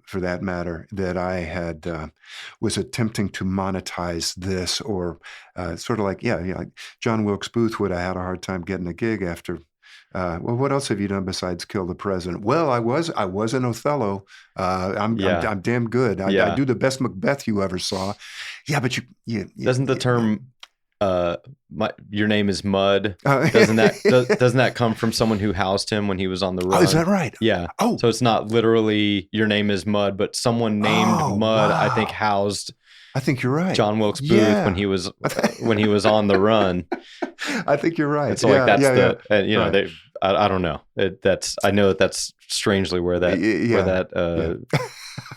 Speaker 1: for that matter, that I had was attempting to monetize this, or sort of like, yeah, like John Wilkes Booth would have had a hard time getting a gig after. Well, what else have you done besides kill the president? Well, I was an Othello.
Speaker 2: Yeah,
Speaker 1: I'm damn good. I
Speaker 2: yeah.
Speaker 1: do the best Macbeth you ever saw. Yeah, but
Speaker 2: Doesn't the term your name is Mud,
Speaker 1: uh,
Speaker 2: doesn't that come from someone who housed him when he was on the
Speaker 1: oh, is
Speaker 2: run?
Speaker 1: that right?
Speaker 2: Yeah.
Speaker 1: Oh,
Speaker 2: So it's not literally your name is Mud, but someone named
Speaker 1: oh,
Speaker 2: Mud, I think,
Speaker 1: wow.
Speaker 2: housed
Speaker 1: I think you're right.
Speaker 2: John Wilkes Booth
Speaker 1: Yeah.
Speaker 2: when he was on the run.
Speaker 1: I think you're
Speaker 2: And
Speaker 1: right.
Speaker 2: so like
Speaker 1: Yeah,
Speaker 2: that's
Speaker 1: yeah, yeah.
Speaker 2: the
Speaker 1: Right.
Speaker 2: they I don't know. That's I know that's strangely where
Speaker 1: Yeah.
Speaker 2: that
Speaker 1: Yeah.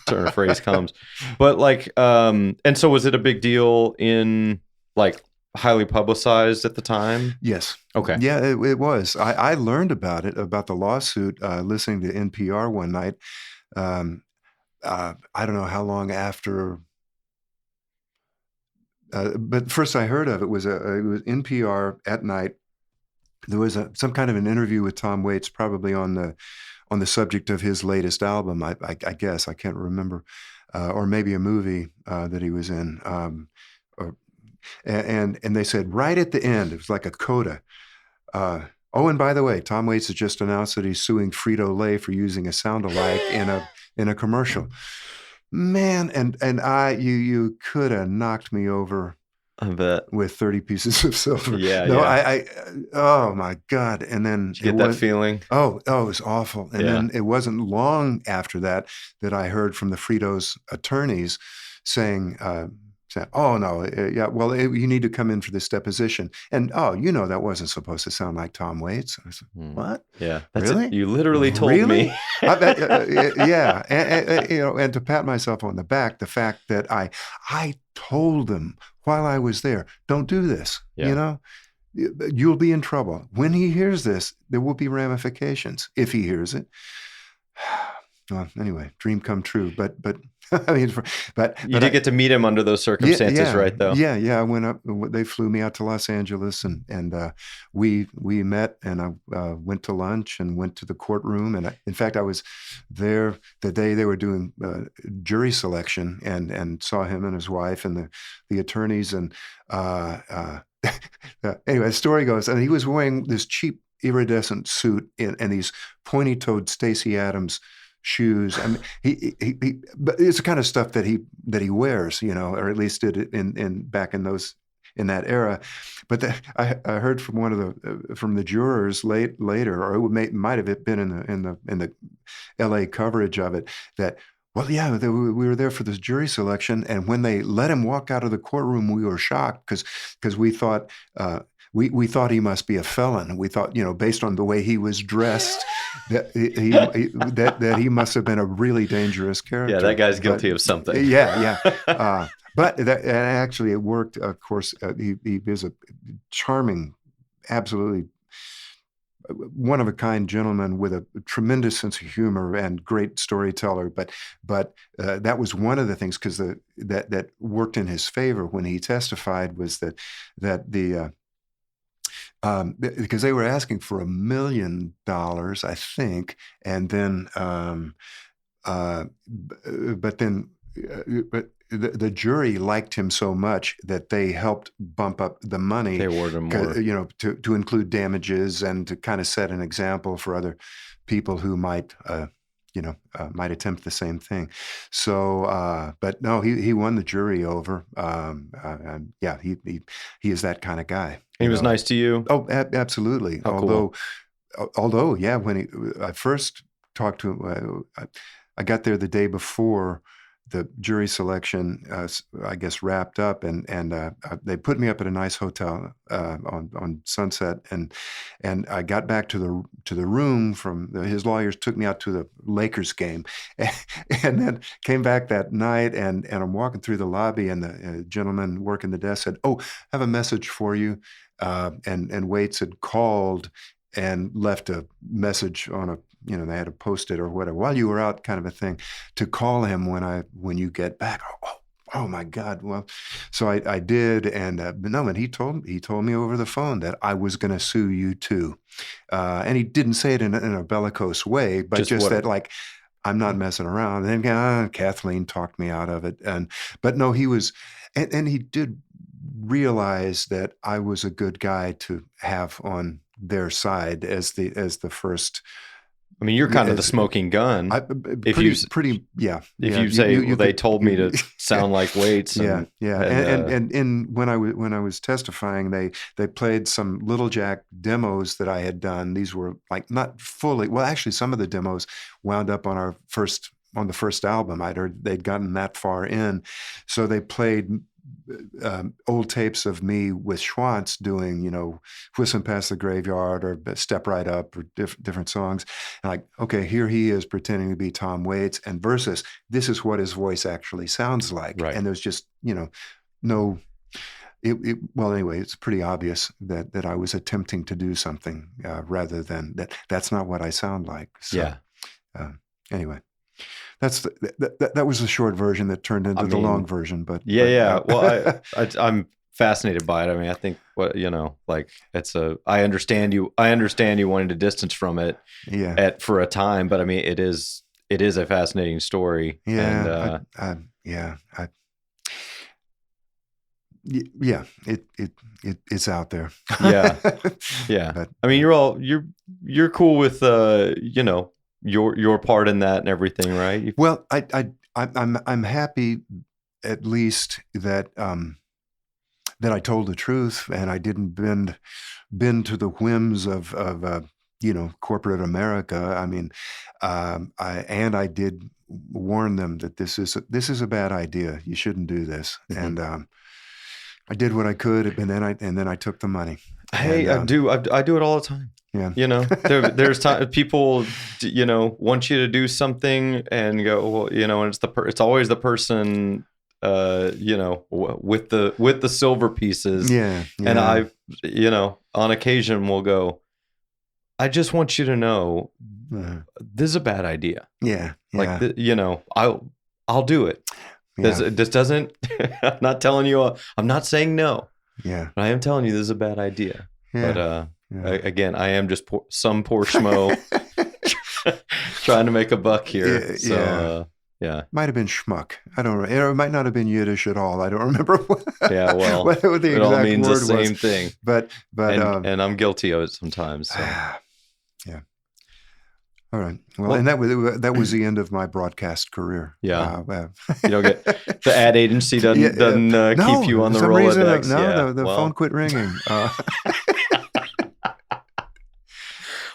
Speaker 2: turn of phrase comes. But like and so was it a big deal in like highly publicized at the time?
Speaker 1: Yes.
Speaker 2: Okay.
Speaker 1: Yeah, it was. I learned about it, about the lawsuit, listening to NPR one night. Um, I don't know how long after, but first I heard of it was NPR at night. There was some kind of an interview with Tom Waits, probably on the subject of his latest album. I guess I can't remember, or maybe a movie that he was in. Or, and they said right at the end, it was like a coda. Oh, and by the way, Tom Waits has just announced that he's suing Frito-Lay for using a sound-alike in a commercial. Man, and you could have knocked me over
Speaker 2: I bet.
Speaker 1: with 30 pieces of silver.
Speaker 2: Yeah,
Speaker 1: No,
Speaker 2: yeah.
Speaker 1: oh my God. And then
Speaker 2: Did you get that feeling?
Speaker 1: oh, it was awful. And
Speaker 2: Yeah.
Speaker 1: then it wasn't long after that I heard from the Fritos attorneys saying, oh no, yeah, well, you need to come in for this deposition. And oh, that wasn't supposed to sound like Tom Waits. I said,
Speaker 2: Hmm.
Speaker 1: what?
Speaker 2: Yeah. That's it.
Speaker 1: Really?
Speaker 2: You literally told
Speaker 1: Really?
Speaker 2: me.
Speaker 1: Yeah, and to pat myself on the back, the fact that I told them while I was there, don't do this.
Speaker 2: Yeah.
Speaker 1: You'll be in trouble. When he hears this, there will be ramifications if he hears it. Well, anyway, dream come true. But I mean,
Speaker 2: You did get to meet him under those circumstances, right? Though.
Speaker 1: yeah. I went up. They flew me out to Los Angeles, and we met, and I went to lunch and went to the courtroom. And in fact, I was there the day they were doing jury selection, and saw him and his wife and the attorneys. And anyway, the story goes, and he was wearing this cheap iridescent suit and these pointy-toed Stacey Adams shoes. I mean, but it's the kind of stuff that he wears, or at least did in back in that era. But I heard from one of the jurors later, or it might have been in the L.A. coverage of it, that, well, yeah, we were there for this jury selection, and when they let him walk out of the courtroom, we were shocked because we thought. We thought he must be a felon. We thought, based on the way he was dressed, that he must have been a really dangerous character.
Speaker 2: Yeah, that guy's guilty of something.
Speaker 1: Yeah. But and actually, it worked. Of course, he is a charming, absolutely one of a kind gentleman with a tremendous sense of humor and great storyteller. But that was one of the things, because that worked in his favor when he testified, was that the because they were asking for $1 million, I think, and then, but then but the jury liked him so much that they helped bump up the money,
Speaker 2: They awarded him more.
Speaker 1: to include damages and to kind of set an example for other people who might, might attempt the same thing. So, but no, he won the jury over. Yeah, he is that kind of guy.
Speaker 2: He was nice to you.
Speaker 1: Oh, absolutely.
Speaker 2: How cool.
Speaker 1: Although, yeah, when I first talked to him, I got there the day before the jury selection, I guess, wrapped up, and they put me up at a nice hotel on Sunset, and I got back to the room from his lawyers took me out to the Lakers game, and then came back that night, and I'm walking through the lobby, and the gentleman working the desk said, "Oh, I have a message for you," and Waits had called and left a message on they had to post it or whatever while you were out, kind of a thing, to call him when you get back. Oh my God. Well, so I did. And he told me over the phone that I was going to sue you too. And he didn't say it in a bellicose way, but just that, like, I'm not messing around. And then Kathleen talked me out of it. But no, he was, and he did realize that I was a good guy to have on their side as the first.
Speaker 2: I mean, you're kind of the smoking gun.
Speaker 1: If you say
Speaker 2: they told me to sound like Waits.
Speaker 1: And when I was testifying, they played some Little Jack demos that I had done. These were like not fully. Well, actually, some of the demos wound up on the first album. I'd heard they'd gotten that far in, so they played old tapes of me with Schwantz doing, Whistling Past the Graveyard or Step Right Up or different songs. And like, okay, here he is pretending to be Tom Waits, and versus this is what his voice actually sounds like.
Speaker 2: Right.
Speaker 1: And there's just, no, well, anyway, it's pretty obvious that I was attempting to do something rather than that's not what I sound like. So,
Speaker 2: yeah.
Speaker 1: Anyway. That was the short version that turned into the long version, but
Speaker 2: Well, I'm fascinated by it. I mean, I think I understand you wanting to distance from it, for a time, but I mean, it is a fascinating story.
Speaker 1: Yeah,
Speaker 2: and,
Speaker 1: it's out there.
Speaker 2: Yeah. But, I mean, you're cool with your part in that and everything, right?
Speaker 1: Well, I'm happy at least that that I told the truth and I didn't bend to the whims of corporate America. I mean, I did warn them that this is a bad idea. You shouldn't do this, and I did what I could, and then I took the money.
Speaker 2: Hey, I do it all the time.
Speaker 1: Yeah.
Speaker 2: There's time people, want you to do something and go, well, and it's always the person, with the silver pieces.
Speaker 1: Yeah.
Speaker 2: And I, on occasion will go, I just want you to know, this is a bad idea.
Speaker 1: Yeah.
Speaker 2: Like, I'll do it. This doesn't, I'm not telling you, I'm not saying no.
Speaker 1: Yeah.
Speaker 2: But I am telling you this is a bad idea.
Speaker 1: Yeah.
Speaker 2: But, again, I am just some poor schmo trying to make a buck here.
Speaker 1: Might have been schmuck. I don't know. It might not have been Yiddish at all. I don't remember.
Speaker 2: Yeah, well,
Speaker 1: what the
Speaker 2: it all
Speaker 1: exact
Speaker 2: means
Speaker 1: word
Speaker 2: the same
Speaker 1: was.
Speaker 2: thing.
Speaker 1: But
Speaker 2: and I'm guilty of it sometimes. So.
Speaker 1: Yeah. All right. Well, and that was the end of my broadcast career.
Speaker 2: Yeah. You don't get the ad agency doesn't keep you on the Rolodex.
Speaker 1: The phone quit ringing.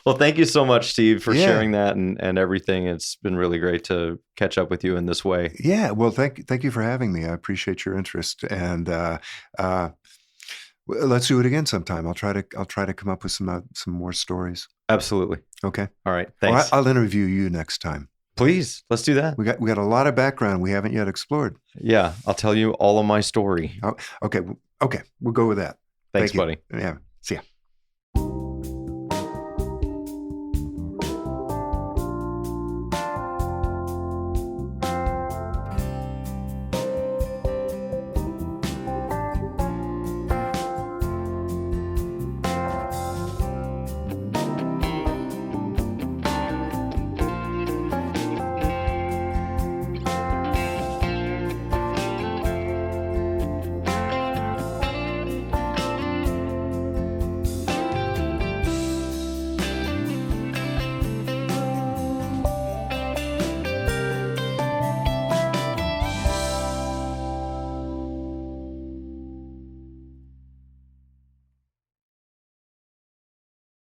Speaker 2: Well, thank you so much, Steve, for sharing that and everything. It's been really great to catch up with you in this way.
Speaker 1: Yeah. Well, thank you for having me. I appreciate your interest, and let's do it again sometime. I'll try to come up with some more stories.
Speaker 2: Absolutely.
Speaker 1: Okay.
Speaker 2: All right. Thanks.
Speaker 1: Well, I'll interview you next time.
Speaker 2: Please, let's do that.
Speaker 1: We got a lot of background we haven't yet explored.
Speaker 2: Yeah, I'll tell you all of my story.
Speaker 1: Oh, okay. We'll go with that.
Speaker 2: Thanks, buddy.
Speaker 1: Yeah. See ya.